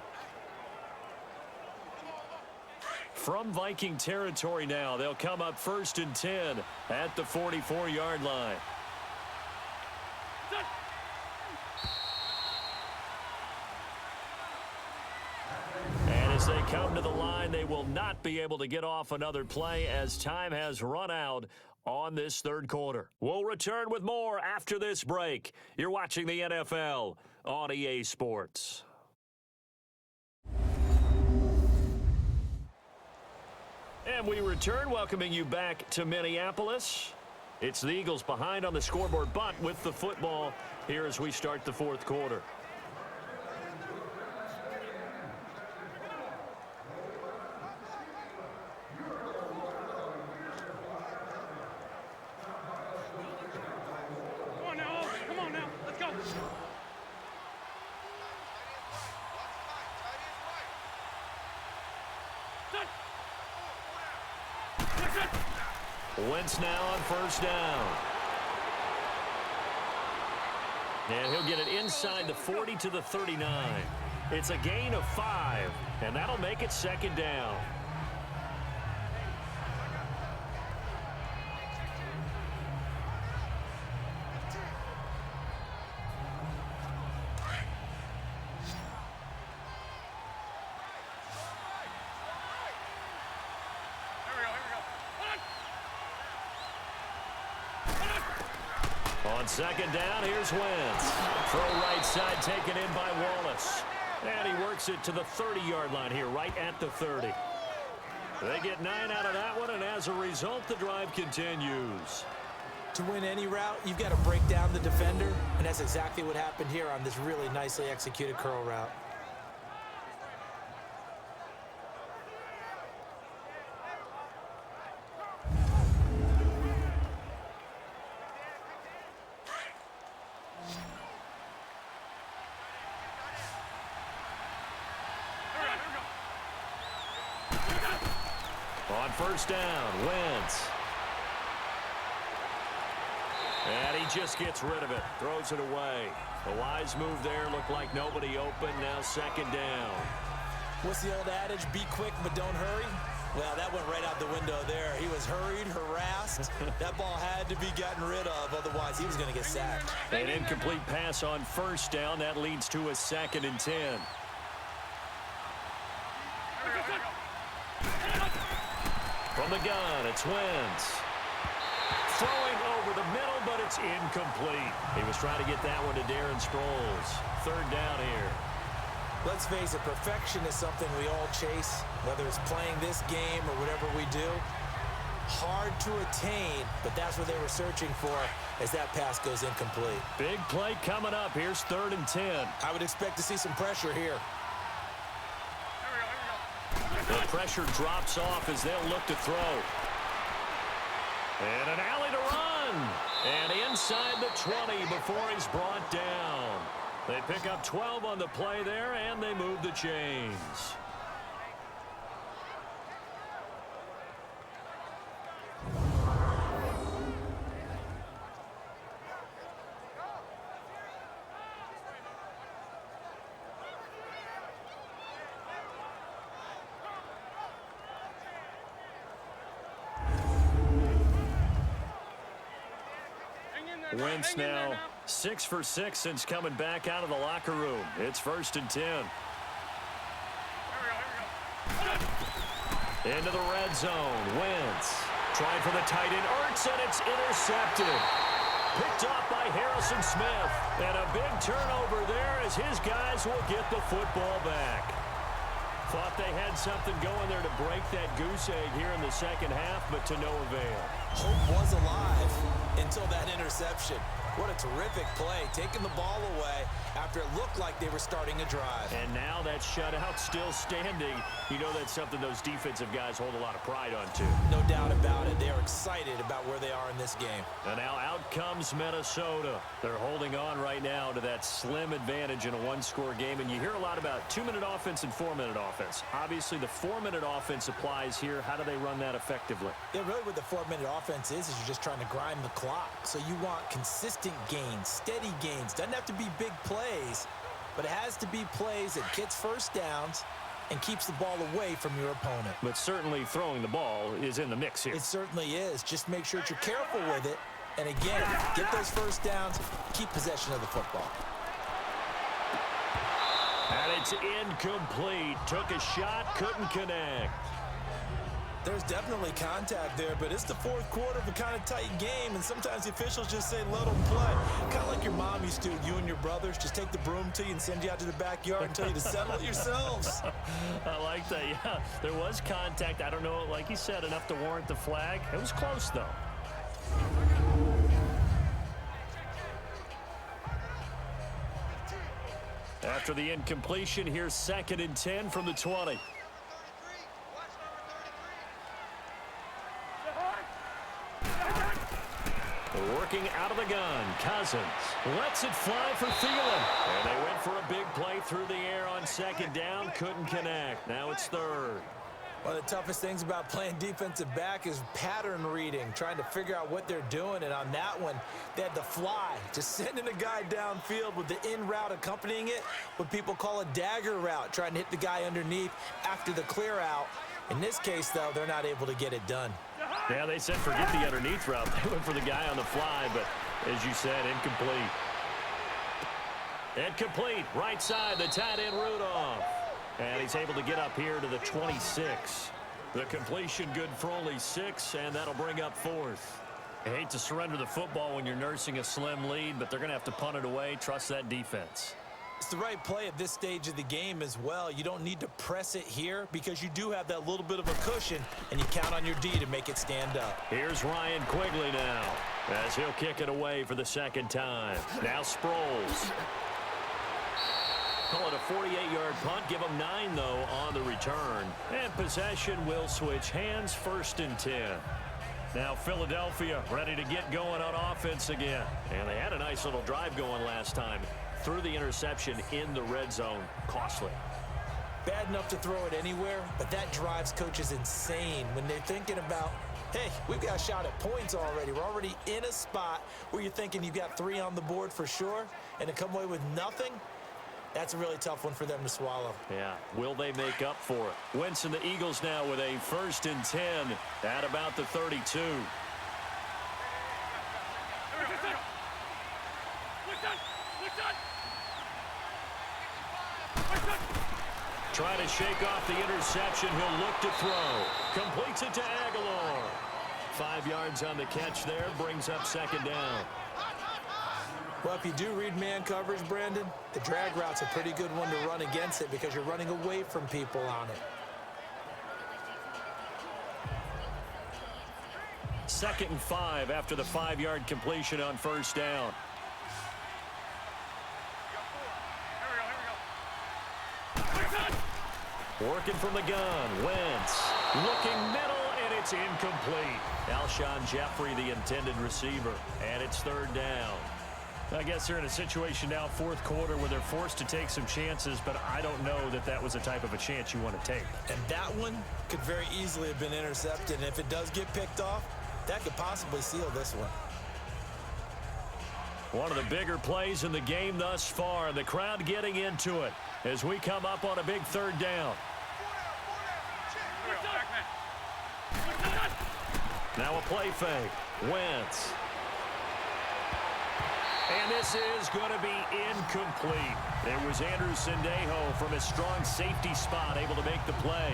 S2: From Viking territory now, they'll come up 1st and 10 at the 44-yard line. And as they come to the line, they will not be able to get off another play as time has run out on this 3rd quarter. We'll return with more after this break. You're watching the NFL on EA Sports. And we return, welcoming you back to Minneapolis. It's the Eagles behind on the scoreboard, but with the football here as we start the 4th quarter. Wentz now on 1st down. And he'll get it inside the 40 to the 39. It's a gain of 5, and that'll make it 2nd down. On 2nd down, here's Wentz. Throw right side taken in by Wallace. And he works it to the 30-yard line here, right at the 30. They get 9 out of that one, and as a result, the drive continues.
S3: To win any route, you've got to break down the defender, and that's exactly what happened here on this really nicely executed curl route.
S2: On 1st down, Wentz. And he just gets rid of it, throws it away. A wise move there, looked like nobody open, now 2nd down.
S3: What's the old adage, be quick but don't hurry? Well, that went right out the window there. He was hurried, harassed. That ball had to be gotten rid of, otherwise he was going to get sacked.
S2: An incomplete pass on 1st down, that leads to a 2nd and 10. From the gun, it's Wentz. Throwing over the middle, but it's incomplete. He was trying to get that one to Darren Sproles. 3rd down here.
S3: Let's face it, perfection is something we all chase, whether it's playing this game or whatever we do. Hard to attain, but that's what they were searching for as that pass goes incomplete.
S2: Big play coming up. Here's 3rd and 10.
S3: I would expect to see some pressure here.
S2: The pressure drops off as they'll look to throw. And an alley to run. And inside the 20 before he's brought down. They pick up 12 on the play there, and they move the chains. Wentz now 6 for 6 since coming back out of the locker room. It's 1st and 10. Into the red zone. Wentz trying for the tight end. Ertz, and it's intercepted. Picked off by Harrison Smith. And a big turnover there as his guys will get the football back. Thought they had something going there to break that goose egg here in the second half, but to no avail.
S3: Hope was alive until that interception. What a terrific play, taking the ball away after it looked like they were starting a drive. And now that shutout still standing. You know that's something those defensive guys hold a lot of pride on, too. No doubt about it. They're excited about where they are in this game.
S2: And now out comes Minnesota. They're holding on right now to that slim advantage in a one-score game. And you hear a lot about 2-minute offense and 4-minute offense. Obviously, the 4-minute offense applies here. How do they run that effectively?
S3: Yeah, really what the 4-minute offense is you're just trying to grind the clock. So you want consistent gains, steady gains. Doesn't have to be big plays, but it has to be plays that gets first downs and keeps the ball away from your opponent.
S2: But certainly throwing the ball is in the mix here.
S3: It certainly is. Just make sure that you're careful with it. And again, get those first downs, keep possession of the football.
S2: And it's incomplete. Took a shot, couldn't connect.
S3: There's definitely contact there, but it's the fourth quarter of a kind of tight game, and sometimes the officials just say, let them play. Kind of like your mom used to, you and your brothers, just take the broom to you and send you out to the backyard and tell you to settle it yourselves.
S2: I like that, yeah. There was contact. I don't know, like you said, enough to warrant the flag. It was close, though. After the incompletion, here's 2nd and 10 from the 20. Working out of the gun, Cousins lets it fly for Thielen. And they went for a big play through the air on 2nd down, couldn't connect. Now it's 3rd.
S3: One of the toughest things about playing defensive back is pattern reading, trying to figure out what they're doing. And on that one, they had the fly, just sending a guy downfield with the in route accompanying it, what people call a dagger route, trying to hit the guy underneath after the clear out. In this case, though, they're not able to get it done.
S2: Yeah, they said forget the underneath route. They went for the guy on the fly, but as you said, incomplete. Incomplete, right side, the tight end Rudolph. And he's able to get up here to the 26. The completion good for only 6, and that'll bring up 4th. I hate to surrender the football when you're nursing a slim lead, but they're going to have to punt it away. Trust that defense.
S3: It's the right play at this stage of the game as well. You don't need to press it here because you do have that little bit of a cushion, and you count on your D to make it stand up.
S2: Here's Ryan Quigley now as he'll kick it away for the 2nd time. Now Sproles. Call it a 48-yard punt. Give them 9, though, on the return. And possession will switch hands, 1st and 10. Now Philadelphia ready to get going on offense again. And they had a nice little drive going last time. Threw the interception in the red zone. Costly.
S3: Bad enough to throw it anywhere, but that drives coaches insane when they're thinking about, hey, we've got a shot at points already. We're already in a spot where you're thinking you've got 3 on the board for sure, and to come away with nothing, that's a really tough one for them to swallow.
S2: Yeah, will they make up for it? Wentz and the Eagles now with a 1st and 10 at about the 32. Trying to shake off the interception. He'll look to throw. Completes it to Aguilar. 5 yards on the catch there. Brings up 2nd down.
S3: Well, if you do read man coverage, Brandon, the drag route's a pretty good one to run against it because you're running away from people on it.
S2: 2nd and 5 after the 5-yard completion on 1st down. Working from the gun, Wentz looking middle, and it's incomplete. Alshon Jeffrey, the intended receiver, and it's 3rd down. I guess they're in a situation now, 4th quarter, where they're forced to take some chances, but I don't know that that was the type of a chance you want to take.
S3: And that one could very easily have been intercepted, and if it does get picked off, that could possibly seal this one.
S2: One of the bigger plays in the game thus far, the crowd getting into it as we come up on a big 3rd down. Now a play fake. Wentz. And this is going to be incomplete. It was Andrew Sendejo from a strong safety spot able to make the play.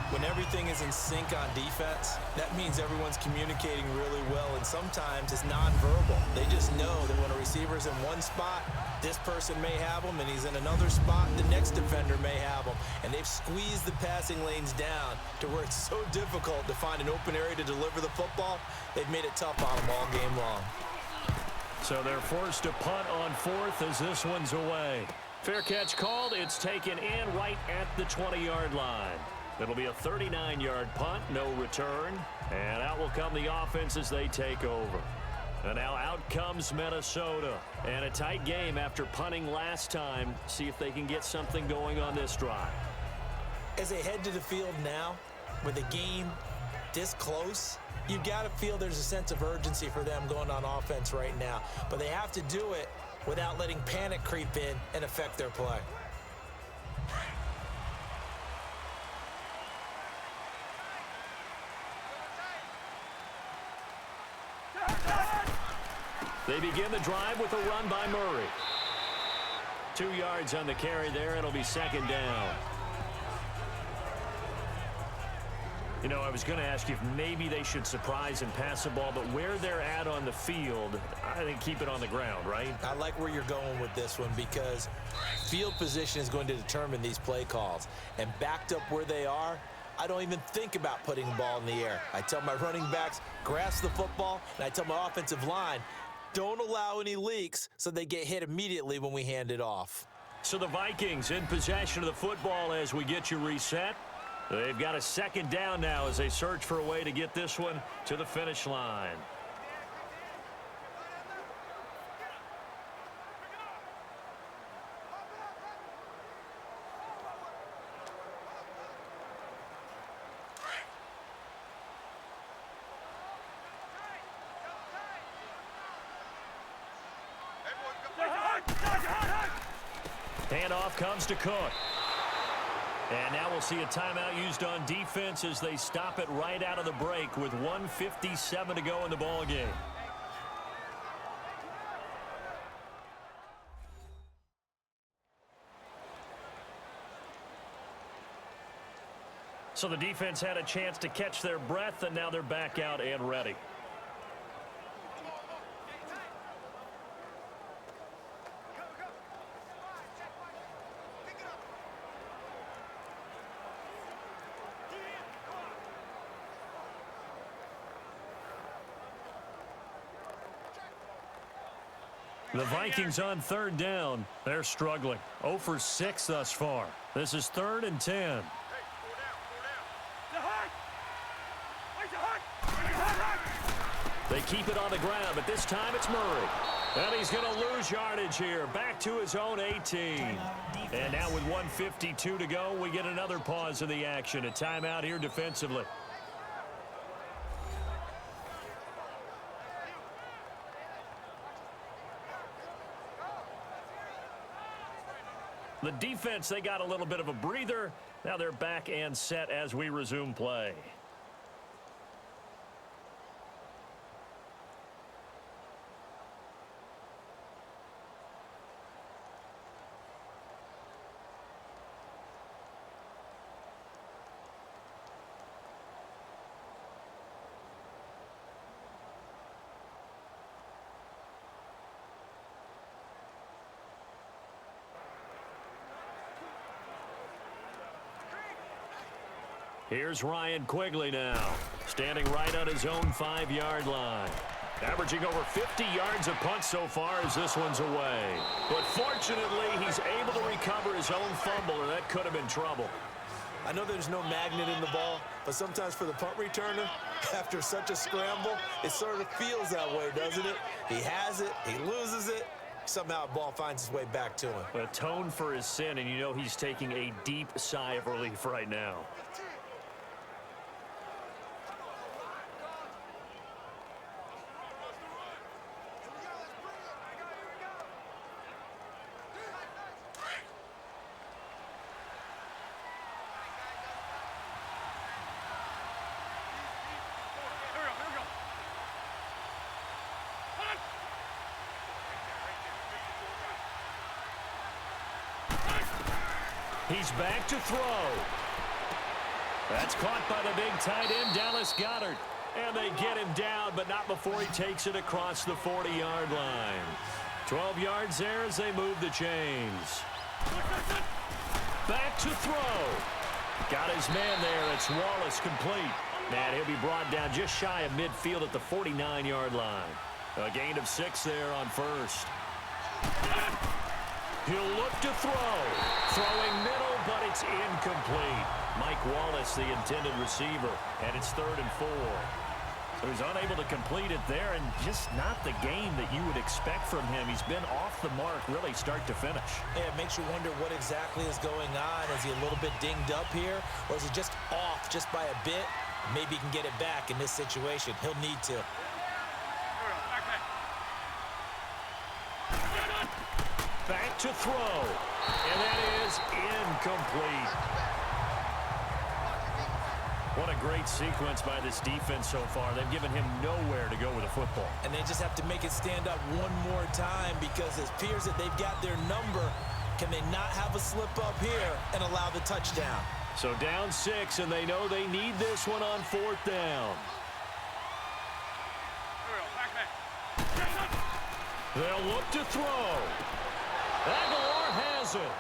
S3: When everything is in sync on defense, that means everyone's communicating really well, and sometimes it's nonverbal. They just know that when a receiver's in one spot, this person may have him, and he's in another spot, the next defender may have him. And they've squeezed the passing lanes down to where it's so difficult to find an open area to deliver the football. They've made it tough on them all game long.
S2: So they're forced to punt on fourth as this one's away. Fair catch called. It's taken in right at the 20-yard line. It'll be a 39-yard punt, no return. And out will come the offense as they take over. And now out comes Minnesota. And a tight game after punting last time. See if they can get something going on this drive.
S3: As they head to the field now, with the game this close, you've got to feel there's a sense of urgency for them going on offense right now. But they have to do it without letting panic creep in and affect their play.
S2: They begin the drive with a run by Murray. 2 yards on the carry there. It'll be second down. You know, I was going to ask you if maybe they should surprise and pass the ball, but where they're at on the field, I think keep it on the ground, right?
S3: I like where you're going with this one because field position is going to determine these play calls. And backed up where they are, I don't even think about putting the ball in the air. I tell my running backs, grasp the football, and I tell my offensive line, don't allow any leaks so they get hit immediately when we hand it off.
S2: So the Vikings in possession of the football as we get you reset. They've got a second down now as they search for a way to get this one to the finish line. Handoff comes to Cook. And now we'll see a timeout used on defense as they stop it right out of the break with 1:57 to go in the ball game. So the defense had a chance to catch their breath, and now they're back out and ready. The Vikings on third down. They're struggling. 0 for 6 thus far. This is 3rd and 10. They keep it on the ground, but this time it's Murray. And he's going to lose yardage here. Back to his own 18. And now with 1:52 to go, we get another pause in the action. A timeout here defensively. The defense, they got a little bit of a breather. Now they're back and set as we resume play. Here's Ryan Quigley now, standing right on his own 5-yard line. Averaging over 50 yards a punt so far as this one's away. But fortunately, he's able to recover his own fumble, or that could have been trouble.
S3: I know there's no magnet in the ball, but sometimes for the punt returner, after such a scramble, it sort of feels that way, doesn't it? He has it, he loses it, somehow the ball finds its way back to him.
S2: Atone for his sin, and you know he's taking a deep sigh of relief right now. He's back to throw. That's caught by the big tight end, Dallas Goedert. And they get him down, but not before he takes it across the 40-yard line. 12 yards there as they move the chains. Back to throw. Got his man there. It's Wallace complete. And he'll be brought down just shy of midfield at the 49-yard line. A gain of 6 there on first. He'll look to throw. Throwing middle, but it's incomplete. Mike Wallace, the intended receiver, and it's 3rd and 4. So he's unable to complete it there, and just not the game that you would expect from him. He's been off the mark really start to finish.
S3: Yeah, it makes you wonder what exactly is going on. Is he a little bit dinged up here, or is he just off just by a bit? Maybe he can get it back in this situation. He'll need to.
S2: Back to throw, and that is incomplete. What a great sequence by this defense so far. They've given him nowhere to go with the football.
S3: And they just have to make it stand up one more time because it appears that they've got their number. Can they not have a slip up here and allow the touchdown?
S2: So down 6, and they know they need this one on 4th down. They'll look to throw. Aguilar has it.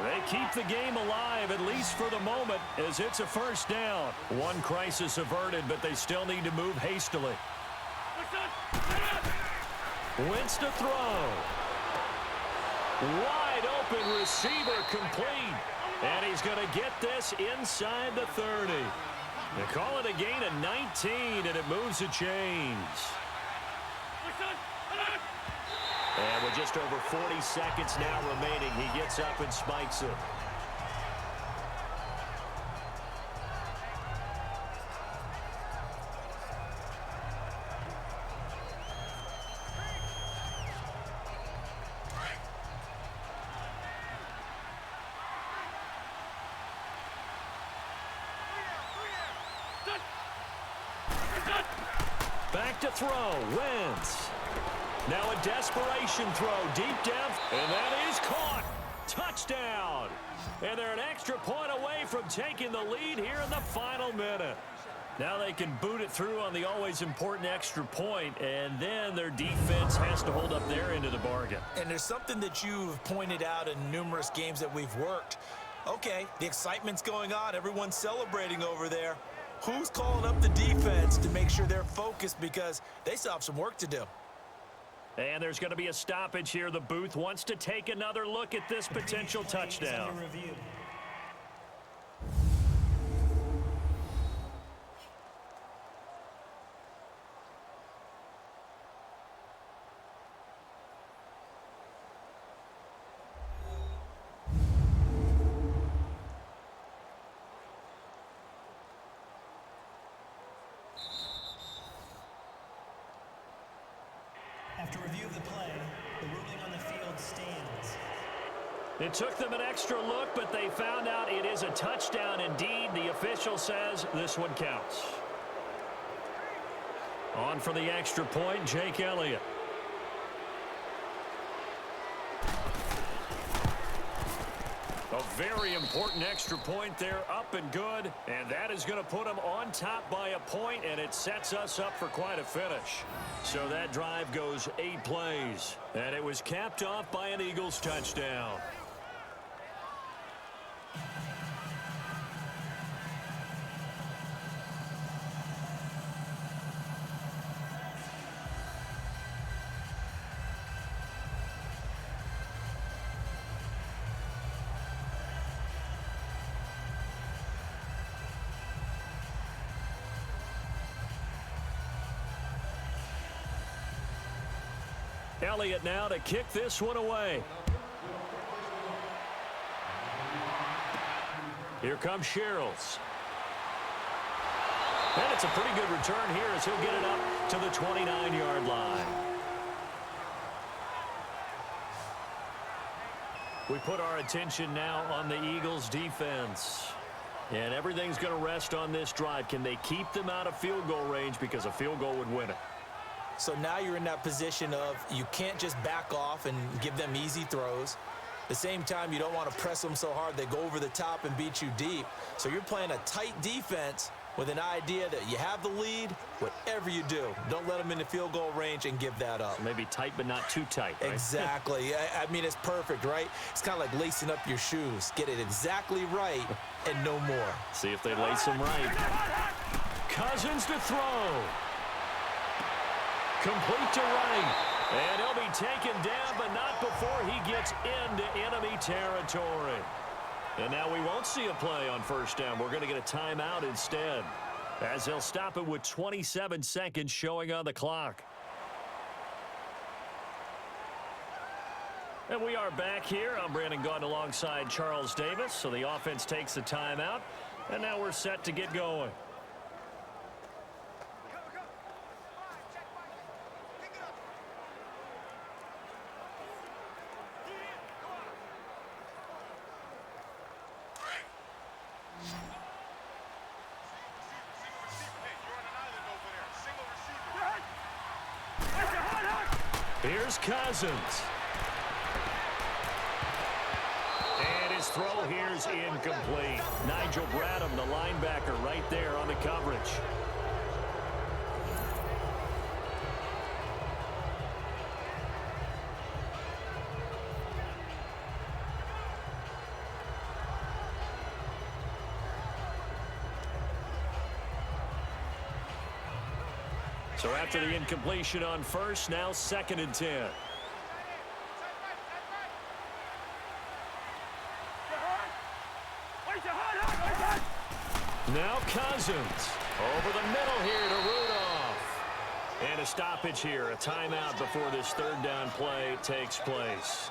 S2: They keep the game alive, at least for the moment, as it's a 1st down. One crisis averted, but they still need to move hastily. Wentz to throw. Wide open receiver complete. And he's going to get this inside the 30. They call it a gain of 19, and it moves the chains. And with just over 40 seconds now remaining, he gets up and spikes it. Back to throw, Wentz. Now a desperation throw, deep depth, and that is caught. Touchdown. And they're an extra point away from taking the lead here in the final minute. Now they can boot it through on the always important extra point, and then their defense has to hold up their end of the bargain.
S3: And there's something that you've pointed out in numerous games that we've worked. Okay, the excitement's going on. Everyone's celebrating over there. Who's calling up the defense to make sure they're focused because they still have some work to do?
S2: And there's going to be a stoppage here. The booth wants to take another look at this potential touchdown.
S4: After review of the play, the ruling on the field stands.
S2: It took them an extra look, but they found out it is a touchdown indeed. The official says this one counts. On for the extra point, Jake Elliott. A very important extra point there, up and good. And that is going to put them on top by a point, and it sets us up for quite a finish. So that drive goes 8 plays, and it was capped off by an Eagles touchdown. Elliott now to kick this one away. Here comes Sherrills. And it's a pretty good return here as he'll get it up to the 29-yard line. We put our attention now on the Eagles defense. And everything's going to rest on this drive. Can they keep them out of field goal range, because a field goal would win it?
S3: So now you're in that position of you can't just back off and give them easy throws. At the same time, you don't want to press them so hard they go over the top and beat you deep. So you're playing a tight defense with an idea that you have the lead, whatever you do, don't let them in the field goal range and give that up.
S2: So maybe tight but not too tight, right?
S3: Exactly. I mean, it's perfect, right? It's kind of like lacing up your shoes. Get it exactly right and no more.
S2: See if they lace them right. Cousins to throw. Complete to right. And he'll be taken down, but not before he gets into enemy territory. And now we won't see a play on first down. We're going to get a timeout instead, as they'll stop it with 27 seconds showing on the clock. And we are back here. I'm Brandon Gaudin alongside Charles Davis. So the offense takes a timeout, and now we're set to get going. Here's Cousins. And his throw here's incomplete. Nigel Bradham, the linebacker, right there on the coverage. So after the incompletion on first, now 2nd and 10. Now Cousins over the middle here to Rudolph. And a stoppage here, a timeout before this 3rd down play takes place,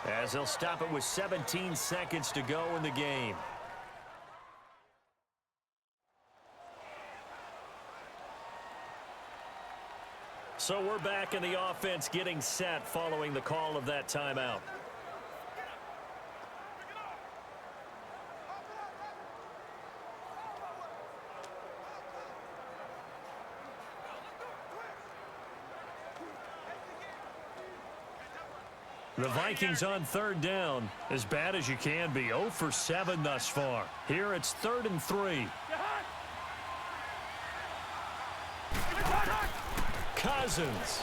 S2: as they'll stop it with 17 seconds to go in the game. So we're back in the offense getting set following the call of that timeout. The Vikings on 3rd down, as bad as you can be, 0 for 7 thus far. Here it's 3rd and 3. Cousins.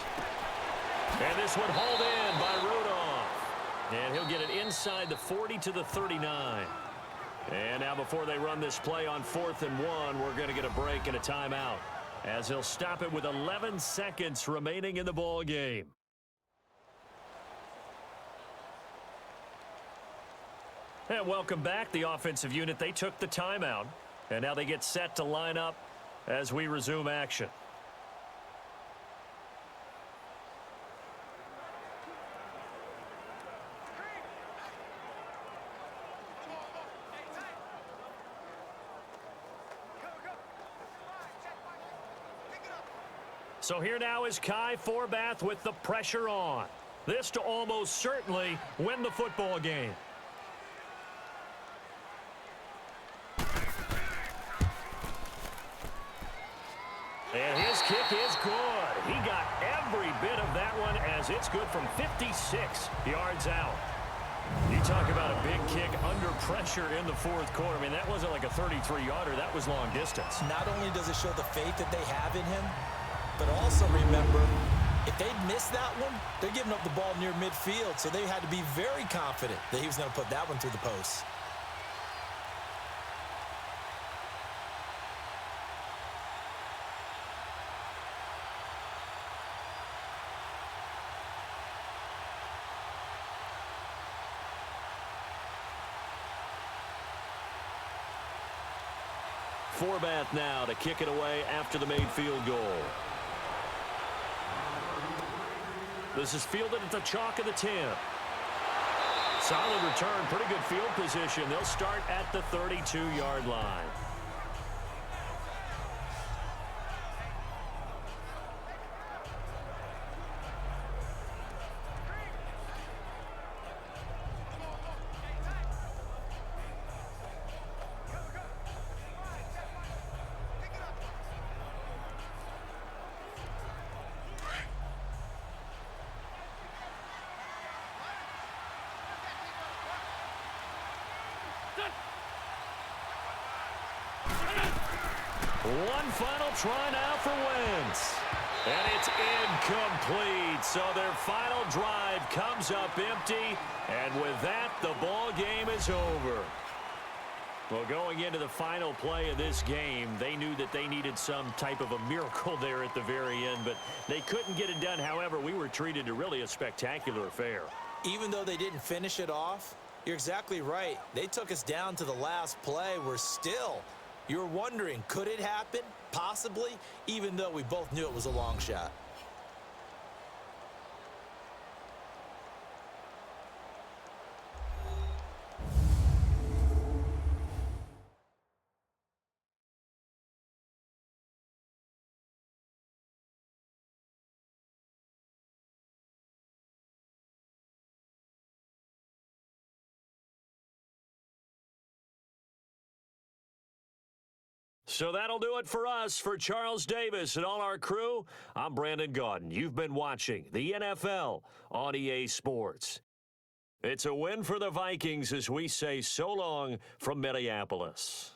S2: And this one hauled in by Rudolph. And he'll get it inside the 40 to the 39. And now before they run this play on 4th and 1, we're going to get a break and a timeout, as he'll stop it with 11 seconds remaining in the ball game. And welcome back. The offensive unit, they took the timeout, and now they get set to line up as we resume action. So here now is Kai Forbath with the pressure on. This to almost certainly win the football game. And his kick is good. He got every bit of that one, as it's good from 56 yards out. You talk about a big kick under pressure in the 4th quarter. I mean, that wasn't like a 33-yarder. That was long distance.
S3: Not only does it show the faith that they have in him, but also remember, if they'd missed that one, they're giving up the ball near midfield, so they had to be very confident that he was going to put that one through the post.
S2: Forbath now to kick it away after the made field goal. This is fielded at the chalk of the 10. Solid return, pretty good field position. They'll start at the 32-yard line. One final try now for Wentz. And it's incomplete. So their final drive comes up empty. And with that, the ball game is over. Well, going into the final play of this game, they knew that they needed some type of a miracle there at the very end, but they couldn't get it done. However, we were treated to really a spectacular affair.
S3: Even though they didn't finish it off, you're exactly right. They took us down to the last play. We're still, you were wondering, could it happen? Possibly, even though we both knew it was a long shot.
S2: So that'll do it for us. For Charles Davis and all our crew, I'm Brandon Gaudin. You've been watching the NFL on EA Sports. It's a win for the Vikings as we say so long from Minneapolis.